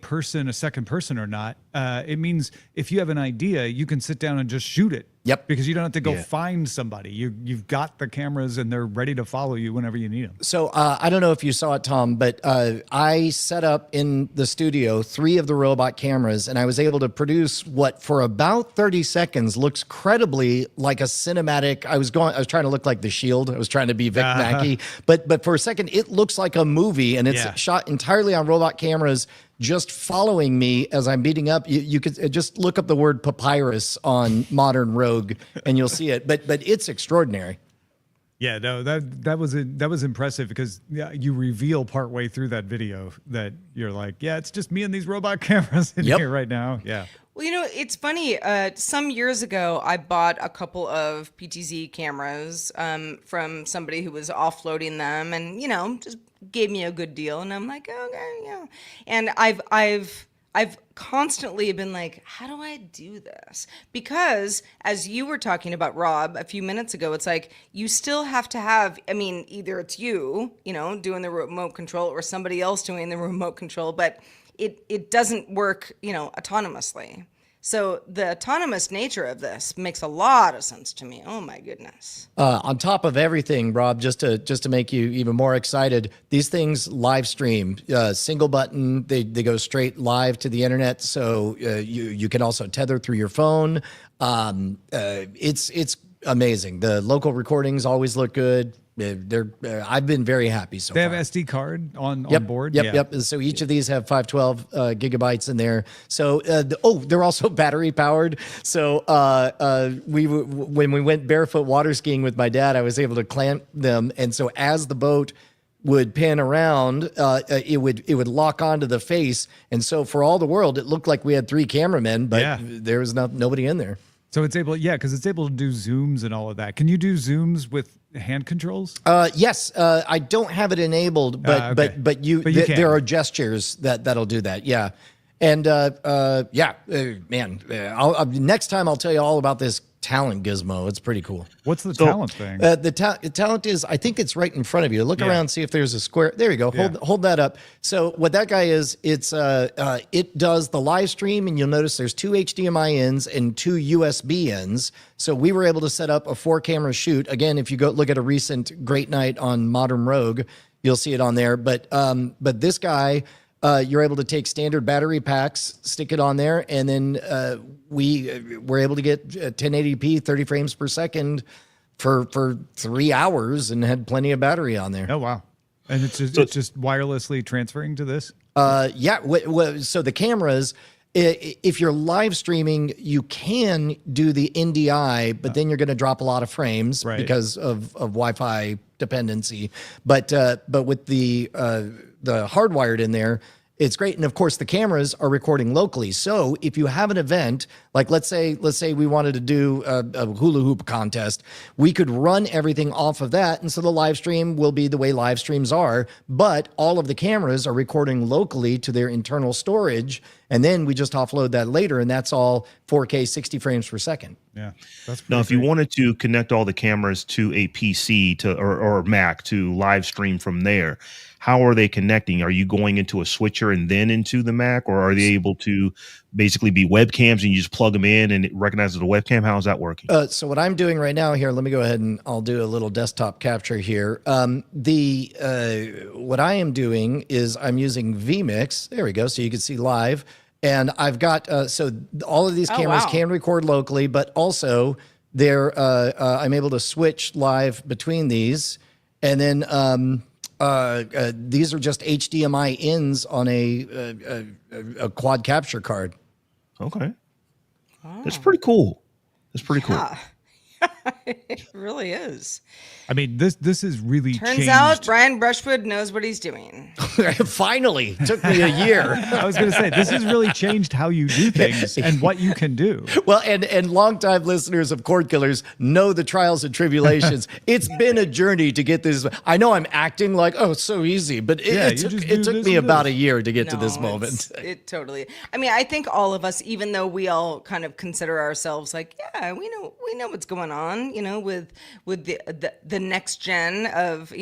second person or not. It means if you have an idea, you can sit down and just shoot it. Yep. Because you don't have to go find somebody. You've got the cameras and they're ready to follow you whenever you need them. So I don't know if you saw it, Tom, but I set up in the studio 3 of the robot cameras, and I was able to produce what for about 30 seconds looks credibly like a cinematic. I was trying to look like The Shield. I was trying to be Vic Mackey, but for a second it looks like a movie, and it's shot entirely on robot cameras, just following me as I'm beating up. You could just look up the word papyrus on Modern Rogue and you'll see it. But it's extraordinary. Yeah, no, that was impressive because you reveal partway through that video that you're like, it's just me and these robot cameras in here right now. Yeah. Well, it's funny. Some years ago, I bought a couple of PTZ cameras from somebody who was offloading them, and just gave me a good deal. And I'm like, okay, yeah. And I've constantly been like, how do I do this? Because as you were talking about, Rob, a few minutes ago, it's like you still have to have, either it's you, doing the remote control or somebody else doing the remote control, but it doesn't work, autonomously. So the autonomous nature of this makes a lot of sense to me. Oh my goodness. On top of everything, Rob, just to make you even more excited, these things live stream, single button. They go straight live to the internet. So you can also tether through your phone. It's amazing. The local recordings always look good. I've been very happy so far. They have SD card on board? Yep. So each of these have 512 gigabytes in there. So, they're also battery powered. So when we went barefoot water skiing with my dad, I was able to clamp them. And so as the boat would pan around, it would lock onto the face. And so for all the world, it looked like we had 3 cameramen, but there was nobody in there. So it's able, because it's able to do zooms and all of that. Can you do zooms with hand controls? Yes, I don't have it enabled, but there are gestures that'll do that. Yeah, and next time I'll tell you all about this talent gizmo. It's pretty cool. What's the talent thing? The talent is, I think it's right in front of you. Look around, see if there's a square. There you go. Hold that up. So what that guy is, it does the live stream, and you'll notice there's 2 HDMI ins and 2 USB ins. So we were able to set up a 4-camera shoot. Again, if you go look at a recent Great Night on Modern Rogue, you'll see it on there. But this guy, you're able to take standard battery packs, stick it on there, and then we were able to get 1080p, 30 frames per second for 3 hours, and had plenty of battery on there. Oh wow! And it's just wirelessly transferring to this. So the cameras, if you're live streaming, you can do the NDI, but then you're going to drop a lot of frames because of Wi-Fi dependency. But with the hardwired in there, it's great. And of course, the cameras are recording locally. So if you have an event, like let's say we wanted to do a hula hoop contest, we could run everything off of that. And so the live stream will be the way live streams are, but all of the cameras are recording locally to their internal storage. And then we just offload that later. And that's all 4K 60 frames per second. Yeah. That's Now, if you great. wanted to connect all the cameras to a PC or Mac to live stream from there, how are they connecting? Are you going into a switcher and then into the Mac, or are they able to basically be webcams and you just plug them in and it recognizes the webcam? How's that working? So what I'm doing right now here, let me go ahead and I'll do a little desktop capture here. What I am doing is I'm using vMix. There we go. So you can see live. And I've got, so all of these cameras wow. can record locally, but also I'm able to switch live between these. And then these are just HDMI ins on a quad capture card. Okay. That's pretty cool. That's pretty cool. Yeah. It really is. I mean, this is really Turns changed. out Brian Brushwood knows what he's doing. Finally, took me a year. I was going to say, this has really changed how you do things and what you can do. Well, and longtime listeners of Cord Killers know the trials and tribulations. It's been a journey to get this. I know I'm acting like, oh, it's so easy, but it took me about a year to get to this moment. It totally. I mean, I think all of us, even though we all kind of consider ourselves like, yeah, we know what's going on, with the next gen of,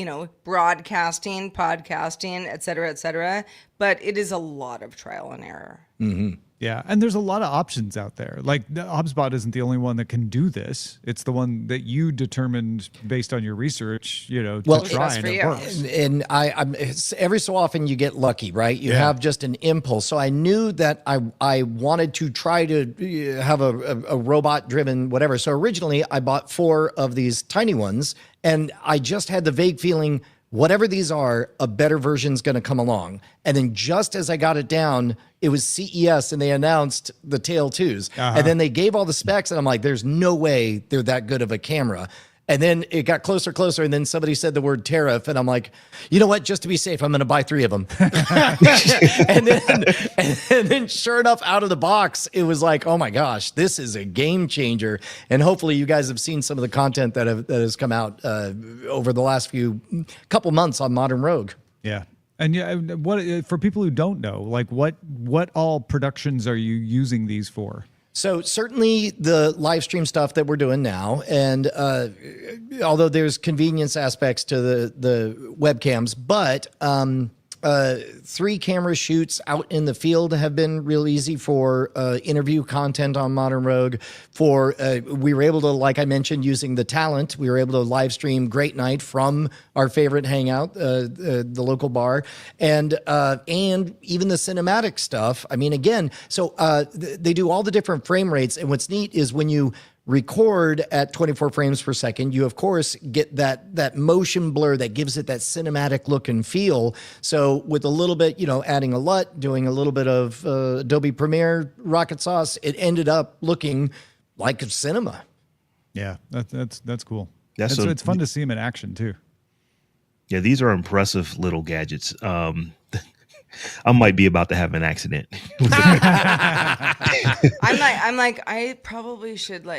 broadcasting, podcasting, et cetera, but it is a lot of trial and error. Mm-hmm. Yeah, and there's a lot of options out there. Like HubSpot isn't the only one that can do this. It's the one that you determined based on your research, to try, and it works. And I'm every so often you get lucky, right? You have just an impulse. So I knew that I wanted to try to have a robot-driven whatever. So originally I bought 4 of these tiny ones, and I just had the vague feeling, whatever these are, a better version's going to come along. And then just as I got it down, it was CES and they announced the Tail 2s. And then they gave all the specs and I'm like, there's no way they're that good of a camera. And then it got closer, and then somebody said the word tariff, and I'm like, you know what? Just to be safe, I'm going to buy 3 of them. and then, sure enough, out of the box, it was like, oh my gosh, this is a game changer. And hopefully, you guys have seen some of the content that has come out over the last couple months on Modern Rogue. Yeah. And what for people who don't know, like what all productions are you using these for? So certainly the live stream stuff that we're doing now, and although there's convenience aspects to the webcams, but 3 camera shoots out in the field have been real easy for interview content on Modern Rogue. We were able to, like I mentioned, using the talent, we were able to live stream Great Night from our favorite hangout, the local bar, and even the cinematic stuff. I mean, again, so they do all the different frame rates, and what's neat is when you record at 24 frames per second, you of course get that motion blur that gives it that cinematic look and feel. So with a little bit, adding a LUT, doing a little bit of Adobe Premiere rocket sauce, it ended up looking like a cinema. Yeah, that's cool. That's it's fun to see them in action too. Yeah, these are impressive little gadgets. I might be about to have an accident. I'm like, I probably should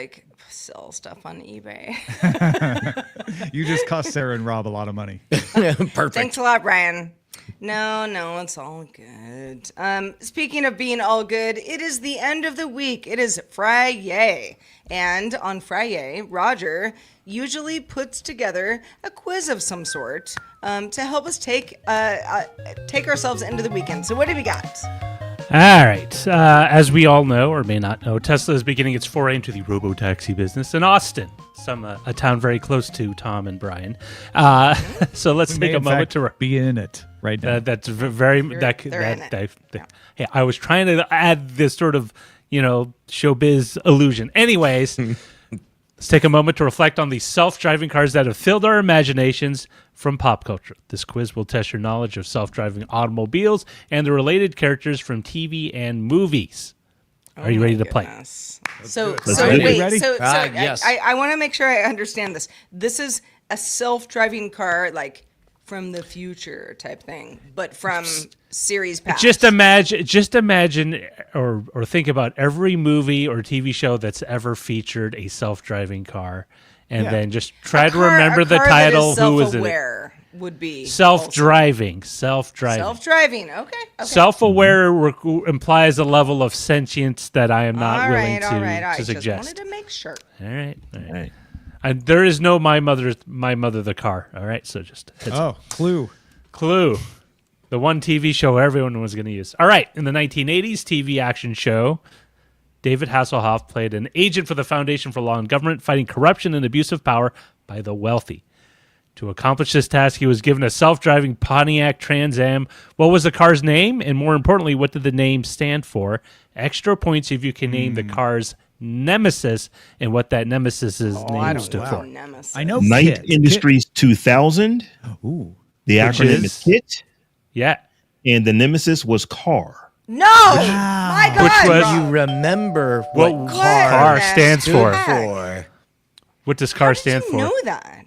sell stuff on eBay. You just cost Sarah and Rob a lot of money. Perfect. Thanks a lot, Brian. No, it's all good. Speaking of being all good, it is the end of the week. It is Friday. And on Friday, Roger usually puts together a quiz of some sort to help us take ourselves into the weekend. So what do we got? All right. As we all know, or may not know, Tesla is beginning its foray into the robo-taxi business in Austin, a town very close to Tom and Brian. So let's take a moment to be in it right now. That's very Hey, I was trying to add this sort of showbiz illusion. Anyways, let's take a moment to reflect on the self-driving cars that have filled our imaginations from pop culture. This quiz will test your knowledge of self-driving automobiles and the related characters from TV and movies. Are you ready to play? So Ready? wait, Ready? Yes. I want to make sure I understand this. This is a self-driving car, like from the future type thing, but from series past. Just imagine, or think about every movie or TV show that's ever featured a self-driving car, and then just try to remember the title. Who was in it? Would be self-driving. Self-driving. Okay. Self-aware implies a level of sentience that I am not willing to suggest. I just wanted to make sure. All right. And there is no my mother the car. All right, so just Clue. The one TV show everyone was going to use. All right, in the 1980s TV action show, David Hasselhoff played an agent for the Foundation for Law and Government fighting corruption and abuse of power by the wealthy. To accomplish this task, he was given a self-driving Pontiac Trans Am. What was the car's name? And more importantly, what did the name stand for? Extra points if you can name the car's nemesis and what that nemesis's name stood for. I know Knight Kit. Industries 2000. Ooh. The acronym is KIT. Yeah. And the nemesis was car. No! My God! Which was- You remember What what car stands for? for? What does car stand for? You know that.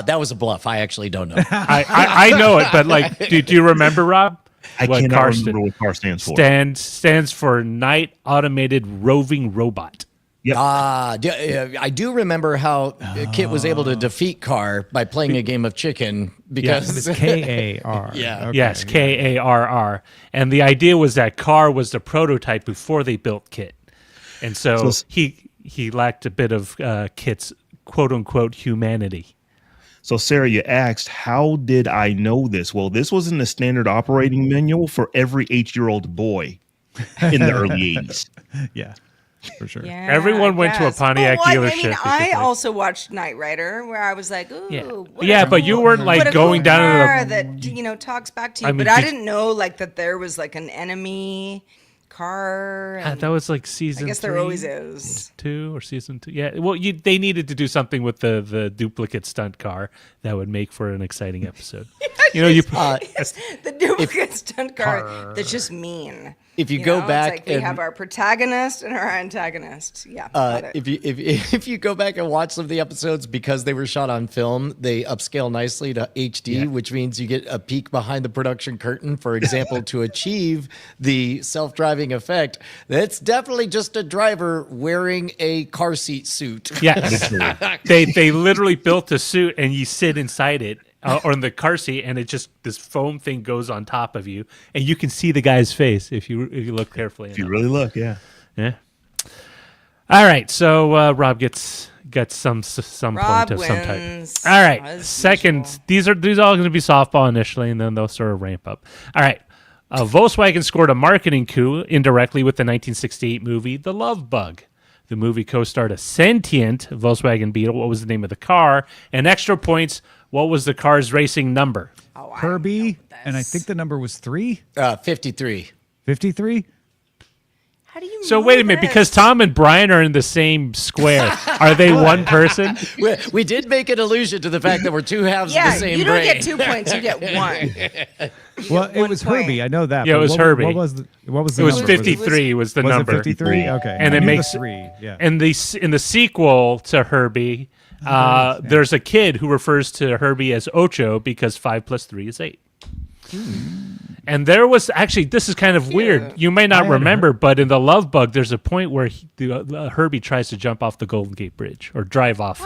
That was a bluff. I actually don't know. I know it, but like, do you remember, Rob? I What cannot car remember what car stands for. Stands for Night Automated Roving Robot. Yep. I do remember how Kit was able to defeat Car by playing a game of chicken because It's KAR. Yeah. Okay. Yes, KARR. And the idea was that Car was the prototype before they built Kit. And so he lacked a bit of Kit's quote-unquote humanity. So, Sarah, you asked, how did I know this? Well, this was in the standard operating manual for every 8-year-old boy in the early 80s. Yeah, for sure. Yeah, Everyone went to a yes. Pontiac Well, dealership. I also watched Knight Rider, where I was like, ooh. Yeah, but you weren't like going down car to the... that talks back to you. I mean, but I did- didn't know like that there was like an enemy car. And That was like season I guess there always is. 2 or season 2. Yeah, well, they needed to do something with the duplicate stunt car that would make for an exciting episode. The duplicate stunt car that's just mean. If you go back it's like we and- have our protagonist and our antagonist. Yeah. got it. if you go back and watch some of the episodes, because they were shot on film, they upscale nicely to HD, which means you get a peek behind the production curtain. For example, to achieve the self-driving effect, that's definitely just a driver wearing a car seat suit. Yes. they literally built a suit and you sit inside it or in the car seat, and it just this foam thing goes on top of you, and you can see the guy's face if you look carefully. If you really look, yeah. All right, so Rob gets some Rob point of some type. wins, All right, as second. usual. These are all going to be softball initially, and then they'll sort of ramp up. All right. Volkswagen scored a marketing coup indirectly with the 1968 movie The Love Bug. The movie co-starred a sentient Volkswagen Beetle. What was the name of the car? And extra points. What was the car's racing number? Oh, I Herbie, don't know and I this. think the number was 3? 53. 53? How do you So know wait a minute, this? because Tom and Brian are in the same square. Are they one person? We did make an allusion to the fact that we're two halves of the same you don't brain. get 2 points. You get 1. Well, it one was point. Herbie. I know that. Yeah, but it was what, Herbie. What was the It was number? 53 was the Was number. it 53? Okay. And I it knew makes the 3. Yeah. And in the sequel to Herbie, there's a kid who refers to Herbie as Ocho because 5 plus 3 is 8. And there was actually, this is kind of weird. You may not remember, but in The Love Bug, there's a point where Herbie tries to jump off the Golden Gate Bridge or drive off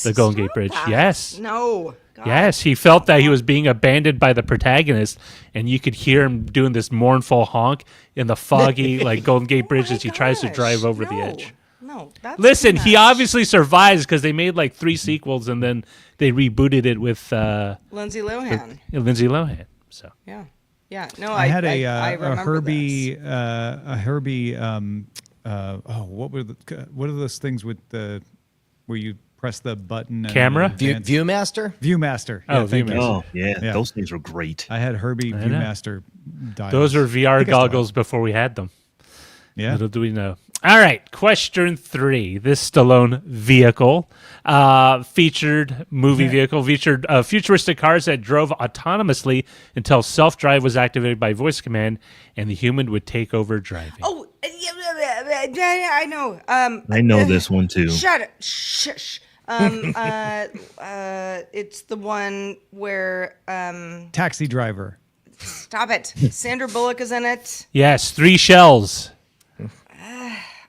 the Golden Gate Bridge. Stop that. Yes. No. God. Yes, he felt that he was being abandoned by the protagonist, and you could hear him doing this mournful honk in the foggy, like Golden Gate Bridge as he tries to drive over the edge. No, that's Listen, too he much. obviously survives because they made like 3 sequels, and then they rebooted it with Lindsay Lohan. Lindsay Lohan. So Yeah. Yeah. No, I had I a remember Herbie, this. a Herbie. What are those things with the where you press the button? And Camera? Viewmaster? Viewmaster. Oh, thank you. Viewmaster. Oh, yeah. Yeah. Those things were great. I had Herbie know. Viewmaster dials. those are I VR think I still goggles before we had them. Yeah. Little do we know. All right, question 3. This Stallone vehicle featured futuristic cars that drove autonomously until self-drive was activated by voice command, and the human would take over driving. Oh, yeah, I know. I know this one too. Shut it. Shush. It's the one where Taxi driver. stop it. Sandra Bullock is in it. Yes, 3 shells.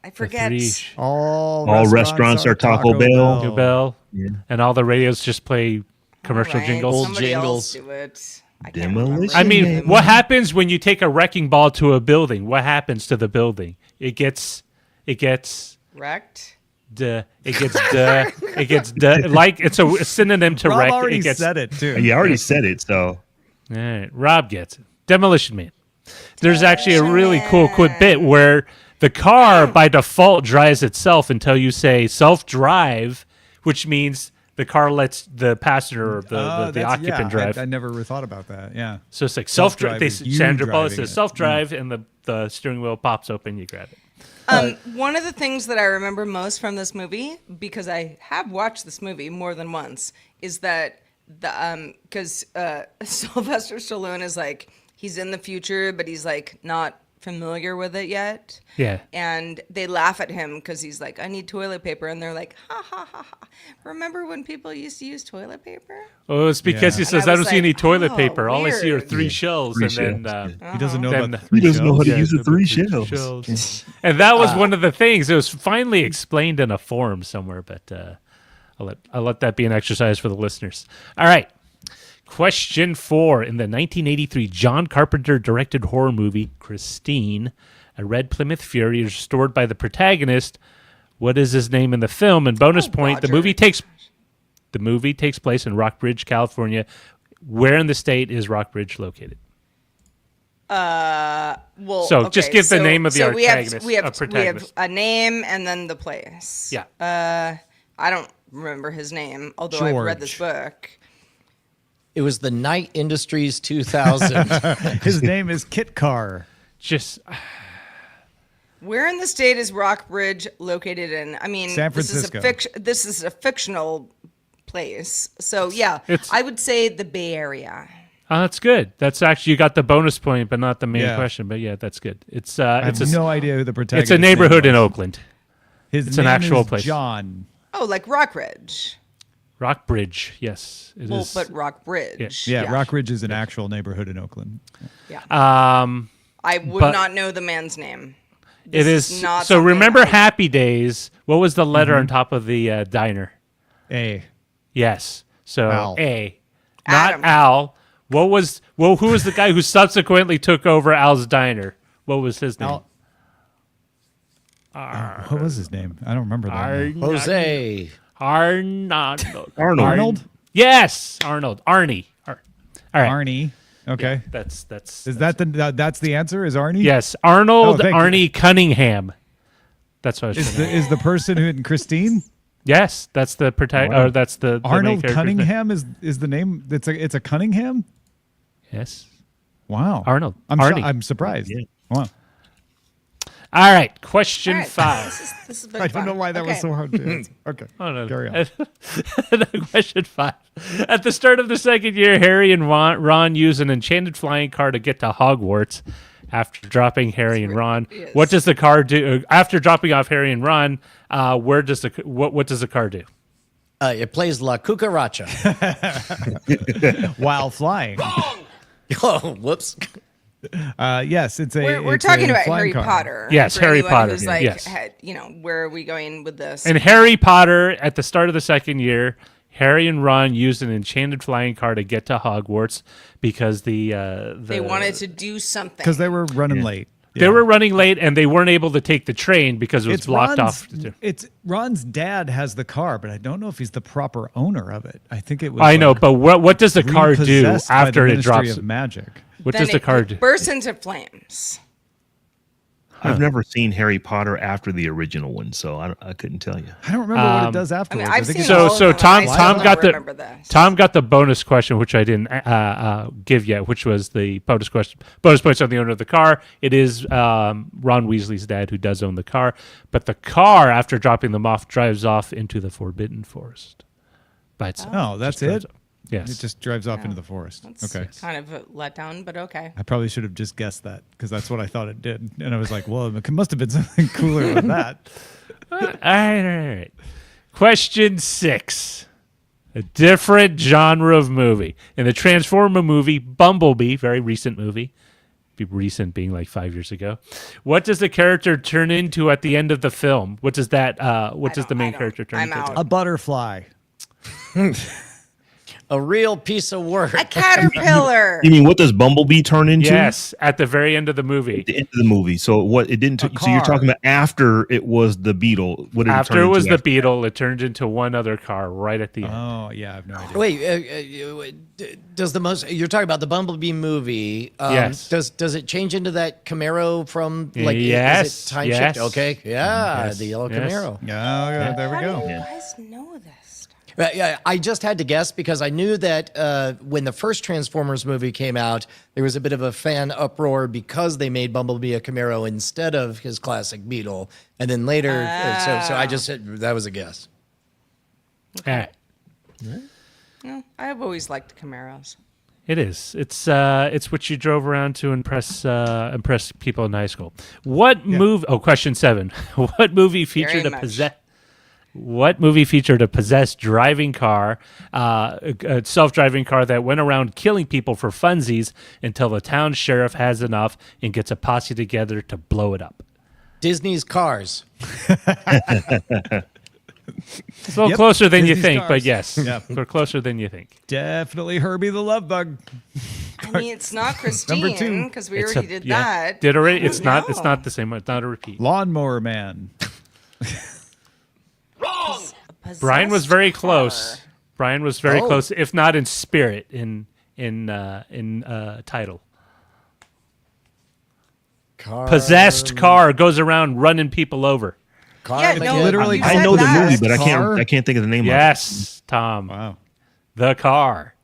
I forget. All restaurants are Taco Bell. Taco Bell. Yeah. And all the radios just play commercial All right, jingles. Old somebody else jingles. do it. I can't Demolition. remember. I mean, what happens when you take a wrecking ball to a building? What happens to the building? It gets Wrecked. like it's a synonym to Rob wreck. already It gets, said it too. Yeah, I already said it. So All right, Rob gets it. Demolition Man. There's actually a really cool quick bit where the car by default drives itself until you say self-drive, which means the car lets the passenger or the occupant drive. I never thought about that. Yeah. So it's like self-drive. Self-drive is you Sandra Bullock driving says it. self-drive, and the steering wheel pops open. You grab it. One of the things that I remember most from this movie, because I have watched this movie more than once, is that because Sylvester Stallone is like, he's in the future, but he's like not familiar with it yet. Yeah. And they laugh at him because he's like, I need toilet paper. And they're like, ha, ha, ha, ha. Remember when people used to use toilet paper? Oh, it's because he Yeah. says, And I I don't was see any like, toilet oh, paper. All I see are weird. 3 shells. Three And shells, then He doesn't know Then about the he three doesn't know how shells. to use the the 3 shells. shells. And that was one of the things. It was finally explained in a forum somewhere, but I'll let that be an exercise for the listeners. All right. Question 4. In the 1983 John Carpenter directed horror movie Christine, a red Plymouth Fury is restored by the protagonist. What is his name in the film? And bonus point, the Roger. movie takes place in Rockbridge, California. Where in the state is Rockbridge located? Well, So, just okay, give the name of the we have, protagonist, we have, a we have protagonist. a name and then the place. Yeah. I don't remember his name, although I've read this George. book. It was the Night Industries 2000. His name is Kit Carr. Just Where in the state is Rockbridge located in? I mean, San Francisco. This is a fictional place. So, yeah, It's- I would say the Bay Area. oh, that's good. That's actually, you got the bonus point, but not the main Yeah. question. But yeah, that's good. It's I have no idea who the protagonist it's a neighborhood name in was. Oakland. It's an actual place. John. Oh, like Rockridge. Rockbridge, yes, it is. Well, but Rockbridge. Yeah, Rockridge is an actual neighborhood in Oakland. Yeah. I I would but- not know the man's name. it This is. not So something remember I- Happy Days? What was the letter on top of the diner? A. Yes. So Al. A, not Adam. Al. Who was the guy who subsequently took over Al's diner? What was his name? Al- what was his name? I don't remember that. name. Jose. Arnold. Arnold? Yes, Arnold. Arnie. All right. Arnie. Okay. That's Is that's the answer? Is Arnie? yes, Arnold Oh, thank you. Arnie Cunningham. That's what I was Is thinking. the is the person who in Christine? Yes, that's the protagonist. Wow. Or that's the main Arnold character's name. Cunningham is the name. It's a Cunningham. Yes. Wow. Arnold. I'm Arnie. I'm surprised. Yeah. Wow. All right, question All right, 5. This has been I don't fun. know why that was Okay. so hard to answer. Okay. Oh, no. Carry on. Question 5. At the start of the second year, Harry and Ron use an enchanted flying car to get to Hogwarts. After dropping Harry and Ron, Yes. what does the car do? After dropping off Harry and Ron, what does the car do? It plays La Cucaracha. While flying. Oh, whoops. Yes, it's a. We're it's talking a about flying Harry car. Potter. Yes, for Harry anyone Potter, Who's like, yes. where are we going with this? In Harry Potter, at the start of the second year, Harry and Ron used an enchanted flying car to get to Hogwarts because they wanted to do something. Because they were running late. They Yeah. were running late and they weren't able to take the train because it was It's blocked Ron's, off. It's Ron's dad has the car, but I don't know if he's the proper owner of it. I think it was. I know, but what does the car do repossessed by the after it Ministry drops? of Magic. What Then does the car it do? bursts into flames. I've never seen Harry Potter after the original one, so I couldn't tell you. I don't remember what it does afterwards. I've think seen it's- all So of them, and I Tom still got don't the remember this. Tom got the bonus question, which I didn't give yet, which was the bonus question. Bonus points on the owner of the car. It is Ron Weasley's dad who does own the car, but the car, after dropping them off, drives off into the Forbidden Forest by itself. Oh, that's Just drives it. off. Yes. It just drives off into the forest. That's Okay. kind of a letdown, but okay. I probably should have just guessed that because that's what I thought it did, and I was like, "Well, it must have been something cooler than that." All right. Question 6. A different genre of movie. In the Transformer movie, Bumblebee, very recent movie, recent being like 5 years ago, what does the character turn into at the end of the film? What does that? What does the main character turn into? A butterfly. A real piece of work. A caterpillar. You mean what does Bumblebee turn into? Yes, at the very end of the movie. At the end of the movie. So what it didn't. So you're talking about after it was the Beetle. What did After it it was the after Beetle, it turned into one other car right at the end. Oh, yeah, I have no idea. Wait, does the most you're talking about the Bumblebee movie? Yes. Does it change into that Camaro from like? Yes, Is it time yes. shift? Okay. Yeah, Yes, the yellow yes. Camaro. Yeah, there we How go. do you guys know this? Yeah, I just had to guess because I knew that when the first Transformers movie came out, there was a bit of a fan uproar because they made Bumblebee a Camaro instead of his classic Beetle, and then later, so I just said that was a guess. All right. No, I've always liked Camaros. It is. It's what you drove around to impress people in high school. What movie? Oh, question 7. What movie featured Very a much. What movie featured a possessed driving car, a self-driving car that went around killing people for funsies until the town sheriff has enough and gets a posse together to blow it up? Disney's Cars. It's a little closer than you Disney's think, Cars. but yes, Yep. we're closer than you think. Definitely Herbie the Love Bug. I mean, it's not Christine 2. because we already did that. Did already? It's No. not. It's not the same one. It's not a repeat. Lawnmower Man. A Brian was possessed very car. close. Brian was very Oh. close, if not in spirit, in title. Car. Possessed car goes around running people over. Car. Yeah, like no, a- literally you I said know the that. movie, but Car? I can't think of the name Yes, Tom. Wow. The car.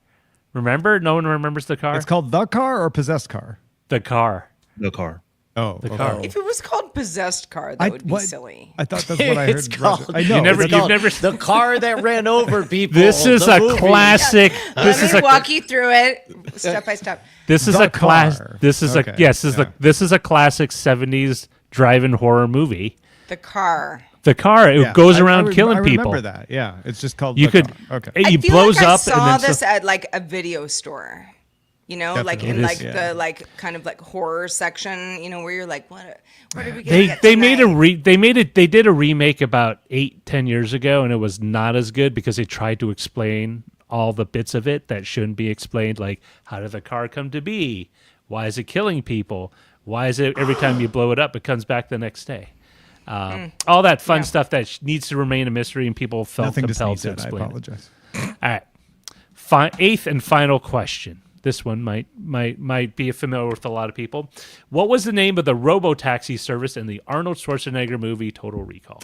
Remember? No one remembers the car. It's called The Car or Possessed Car? The car. of it. The car. Oh, The okay. car. If it was called possessed car, that would be silly. I thought that's what I heard. It's called- I know. You never- it's you've called- never- the car that ran over people. This is the a movie. classic. This is Let me a walk you through it step by step. this is The a class. Car. This is Okay, a yes. This is yeah. this is a classic '70s drive-in horror movie. The car. The car it Yeah. goes I around killing I people. remember that. Yeah, it's just called. You The could. Car. Okay. It I feel blows like I up saw and then this at like a video store. You know, like Definitely. in It like is, yeah. the like kind of like horror section. You know, where you're like, what? Where did we get? they made they did a remake about 8-10 years ago, and it was not as good because they tried to explain all the bits of it that shouldn't be explained, like how did the car come to be, why is it killing people, why is it every time you blow it up it comes back the next day, all that fun stuff that needs to remain a mystery, and people felt Nothing just compelled needs to it. I explain it. apologize. All right, 8th and final question. This one might be familiar with a lot of people. What was the name of the robo-taxi service in the Arnold Schwarzenegger movie Total Recall?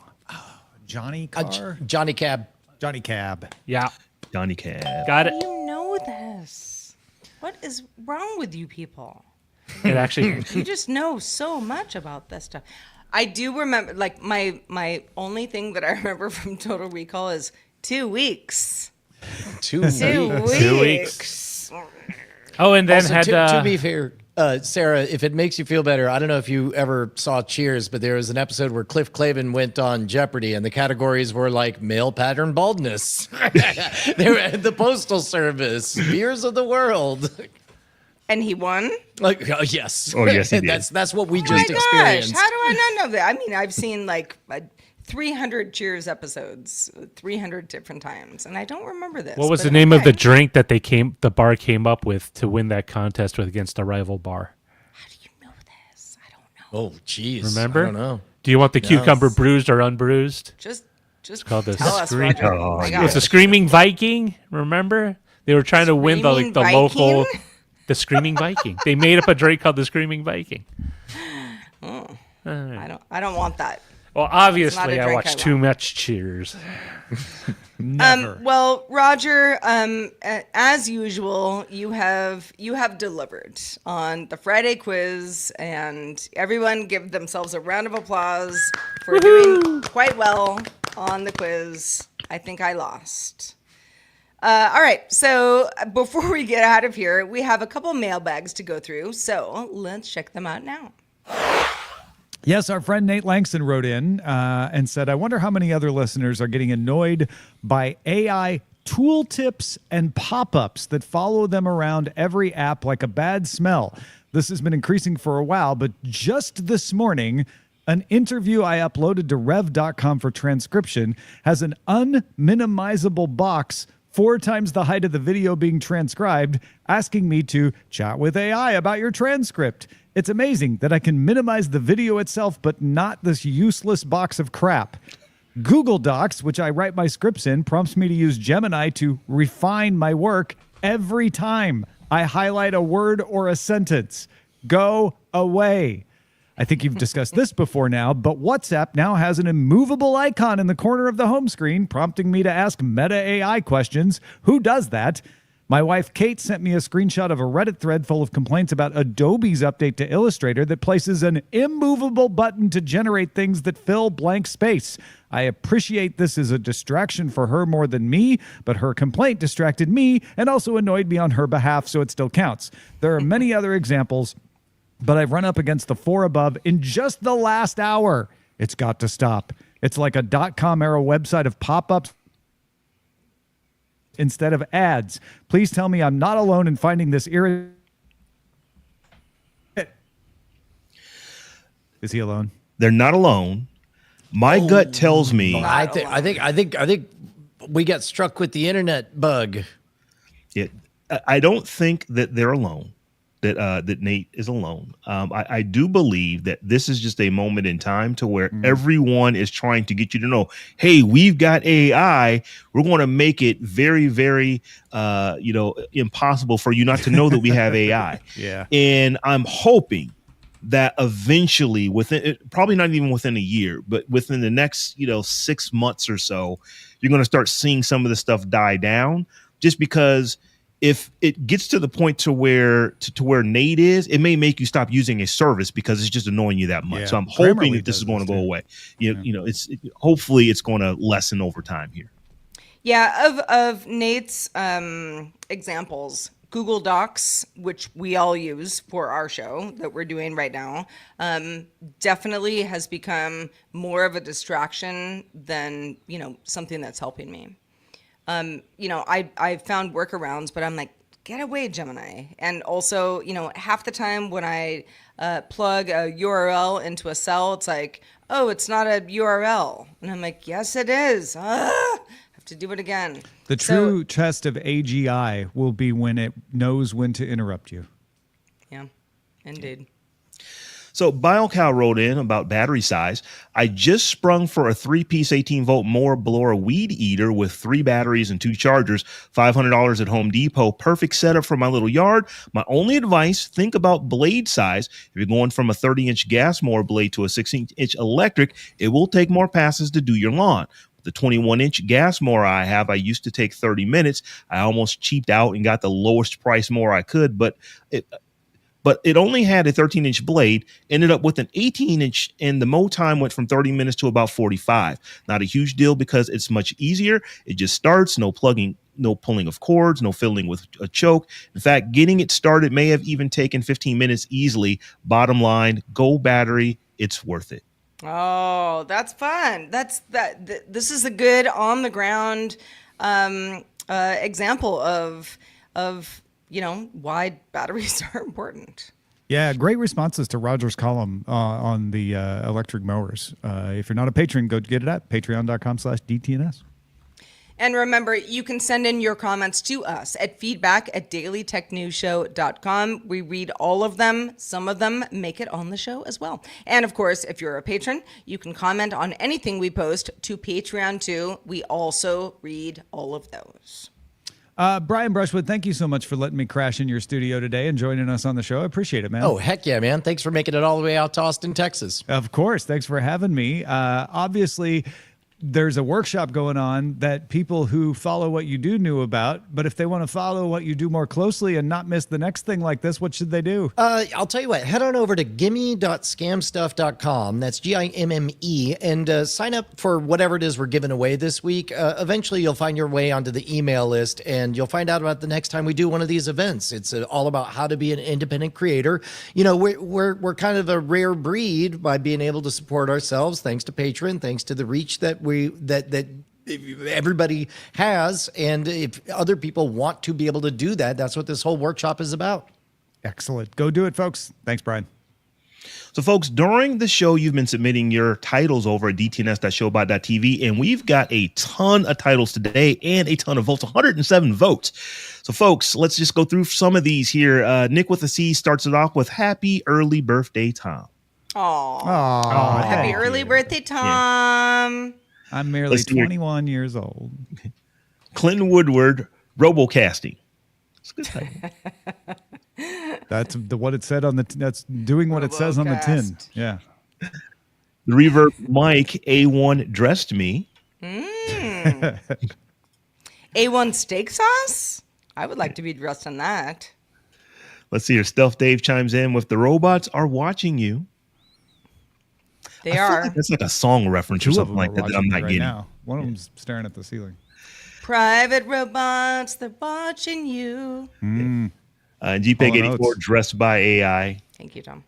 Johnny Car. Johnny Cab. Johnny Cab. Yeah, Johnny Cab. got How it. do you know this? What is wrong with you people? It actually You just know so much about this stuff. I do remember, like my only thing that I remember from Total Recall is 2 weeks. 2 weeks. 2 weeks. Oh, and then Also, had to be fair, Sarah, if it makes you feel better, I don't know if you ever saw Cheers, but there was an episode where Cliff Clavin went on Jeopardy, and the categories were like male pattern baldness. They were at the Postal Service, beers of the world. And he won? Like, oh, yes. Oh, yes, he did. That's what we Oh my just gosh, experienced. how do I not know that? I mean, I've seen like 300 Cheers episodes 300 different times, and I don't remember this. what was but the name of the okay. drink that the bar came up with to win that contest with against a rival bar? How do you know this? I don't know. Oh, jeez. Remember? I don't know. Do you want the cucumber bruised or unbruised? Just called the tell us, Scream- Roger. Oh, My yeah. It was gosh. the Screaming Viking. Remember? They were trying to win the Screaming local Viking? the Screaming Viking. They made up a drink called the Screaming Viking. I don't want that. Well, not a obviously, I drink watched I too want. much Cheers. Never. Well, Roger, as usual, you have delivered on the Friday quiz, and everyone give themselves a round of applause for doing quite well on the quiz. I think I lost. All right, so before we get out of here, we have a couple mailbags to go through, so let's check them out now. Yes, our friend Nate Langston wrote in and said, I wonder how many other listeners are getting annoyed by AI tooltips and pop-ups that follow them around every app like a bad smell. This has been increasing for a while, but just this morning, an interview I uploaded to rev.com for transcription has an unminimizable box 4 times the height of the video being transcribed, asking me to chat with AI about your transcript. It's amazing that I can minimize the video itself, but not this useless box of crap. Google Docs, which I write my scripts in, prompts me to use Gemini to refine my work every time I highlight a word or a sentence. Go away. I think you've discussed this before now, but WhatsApp now has an immovable icon in the corner of the home screen, prompting me to ask Meta AI questions. Who does that? My wife, Kate, sent me a screenshot of a Reddit thread full of complaints about Adobe's update to Illustrator that places an immovable button to generate things that fill blank space. I appreciate this as a distraction for her more than me, but her complaint distracted me and also annoyed me on her behalf, so it still counts. There are many other examples, but I've run up against the 4 above in just the last hour. It's got to stop. It's like a .com era website of pop-ups instead of ads. Please tell me I'm not alone in finding this irritating. Is he alone? They're not alone. My gut tells me. I think we got struck with the internet bug. I don't think that they're alone. That Nate is alone. I do believe that this is just a moment in time to where everyone is trying to get you to know, hey, we've got AI. We're going to make it very, very, impossible for you not to know that we have AI. Yeah. And I'm hoping that eventually, probably not even within a year, but within the next, 6 months or so, you're going to start seeing some of the stuff die down, just because if it gets to the point to where Nate is, it may make you stop using a service because it's just annoying you that much. Yeah. So I'm hoping Grammarly that this is does going to this go too. away. Hopefully it's going to lessen over time here. Yeah, of Nate's examples, Google Docs, which we all use for our show that we're doing right now, definitely has become more of a distraction than, something that's helping me. I found workarounds, but I'm like, get away, Gemini. And also, half the time when I plug a URL into a cell, it's like, oh, it's not a URL. And I'm like, yes, it is. Have to do it again. The true test of AGI will be when it knows when to interrupt you. Yeah, indeed. So BioCow wrote in about battery size. I just sprung for a 3-piece 18-volt mower blower weed eater with 3 batteries and 2 chargers, $500 at Home Depot. Perfect setup for my little yard. My only advice, think about blade size. If you're going from a 30-inch gas mower blade to a 16-inch electric, it will take more passes to do your lawn. The 21-inch gas mower I have, I used to take 30 minutes. I almost cheaped out and got the lowest price mower I could, but it only had a 13-inch blade, ended up with an 18-inch, and the mow time went from 30 minutes to about 45. Not a huge deal because it's much easier. It just starts, no plugging, no pulling of cords, no filling with a choke. In fact, getting it started may have even taken 15 minutes easily. Bottom line, go battery. It's worth it. Oh, that's fun. This is a good on the ground example of why batteries are important. Yeah, great responses to Roger's column on the electric mowers. If you're not a patron, go get it at patreon.com/DTNS. And remember, you can send in your comments to us at feedback@dailytechnewsshow.com. We read all of them. Some of them make it on the show as well. And of course, if you're a patron, you can comment on anything we post to Patreon too. We also read all of those. Brian Brushwood, thank you so much for letting me crash in your studio today and joining us on the show. I appreciate it, man. Oh, heck yeah, man. Thanks for making it all the way out to Austin, Texas. Of course. Thanks for having me. Obviously, there's a workshop going on that people who follow what you do knew about. But if they want to follow what you do more closely and not miss the next thing like this, what should they do? I'll tell you what, head on over to gimme.scamstuff.com. That's GIMME, and sign up for whatever it is we're giving away this week. Eventually, you'll find your way onto the email list, and you'll find out about the next time we do one of these events. It's all about how to be an independent creator. You know, we're kind of a rare breed by being able to support ourselves, thanks to Patreon, thanks to the reach that everybody has. And if other people want to be able to do that, that's what this whole workshop is about. Excellent. Go do it, folks. Thanks, Brian. So, folks, during the show, you've been submitting your titles over at dtns.showbot.tv, and we've got a ton of titles today and a ton of votes, 107 votes. So, folks, let's just go through some of these here. Nick with a C starts it off with Happy Early Birthday, Tom. Aw. Happy early birthday, Tom. Yeah. I'm merely 21 years old. Clinton Woodward, RoboCasting. It's a good title. That's what it said on the. That's doing what it says on the tin. Yeah. The Reverb Mike A1 dressed me. A1 steak sauce? I would like to be dressed on that. Let's see here. Stealth Dave chimes in with the robots are watching you. They are. Like that's like a song reference or something like that I'm not getting. Now. One of them's staring at the ceiling. Private robots, they're watching you. GPEG84 dressed by AI. Thank you, Tom.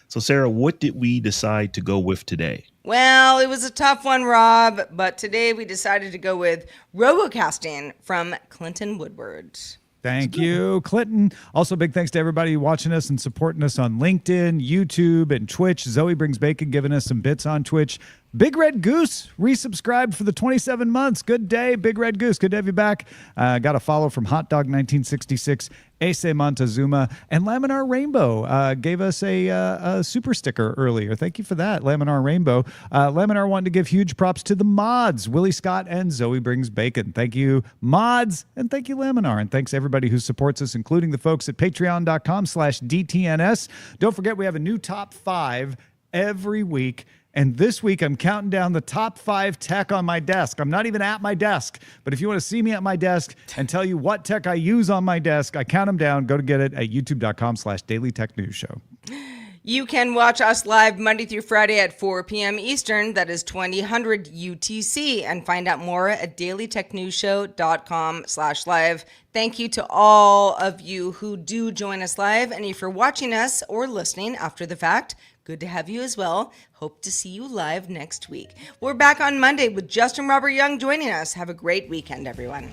So, Sarah, what did we decide to go with today? Well, it was a tough one, Rob, but today we decided to go with RoboCasting from Clinton Woodward. Thank you, Clinton. Also, big thanks to everybody watching us and supporting us on LinkedIn, YouTube, and Twitch. Zoe Brings Bacon giving us some bits on Twitch. Big Red Goose resubscribed for the 27 months. Good day, Big Red Goose. Good to have you back. Got a follow from Hot Dog 1966, Ace Montezuma, and Laminar Rainbow gave us a super sticker earlier. Thank you for that, Laminar Rainbow. Laminar wanted to give huge props to the mods, Willie Scott and Zoe Brings Bacon. Thank you, mods, and thank you, Laminar. And thanks everybody who supports us, including the folks at patreon.com/DTNS. Don't forget, we have a new top 5 every week. And this week, I'm counting down the top 5 tech on my desk. I'm not even at my desk. But if you want to see me at my desk and tell you what tech I use on my desk, I count them down. Go to get it at youtube.com/Daily Tech News Show. You can watch us live Monday through Friday at 4 p.m. Eastern. That is 2000 UTC. And find out more at dailytechnewsshow.com/live. Thank you to all of you who do join us live. And if you're watching us or listening after the fact, good to have you as well. Hope to see you live next week. We're back on Monday with Justin Robert Young joining us. Have a great weekend, everyone.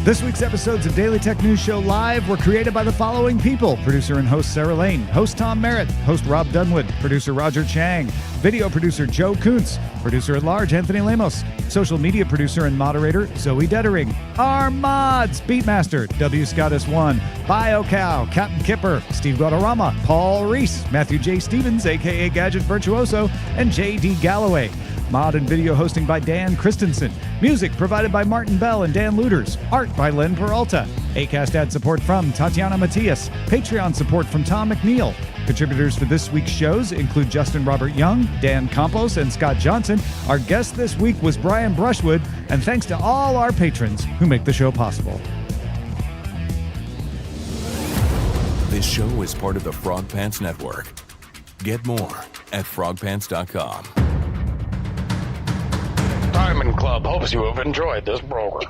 This week's episodes of Daily Tech News Show Live were created by the following people. Producer and host Sarah Lane, host Tom Merritt, host Robb Dunewood, producer Roger Chang, video producer Joe Kuntz, producer at large Anthony Lemos, social media producer and moderator Zoe Dettering, our mods, Beatmaster, W. Scottus 1, BioCow, Captain Kipper, Steve Guadarrama, Paul Reese, Matthew J. Stevens, aka Gadget Virtuoso, and J.D. Galloway. Mod and video hosting by Dan Christensen. Music provided by Martin Bell and Dan Luters. Art by Len Peralta. Acast ad support from Tatiana Matias. Patreon support from Tom McNeil. Contributors for this week's shows include Justin Robert Young, Dan Campos, and Scott Johnson. Our guest this week was Brian Brushwood. And thanks to all our patrons who make the show possible. This show is part of the Frog Pants Network. Get more at frogpants.com. Diamond Club hopes you have enjoyed this program.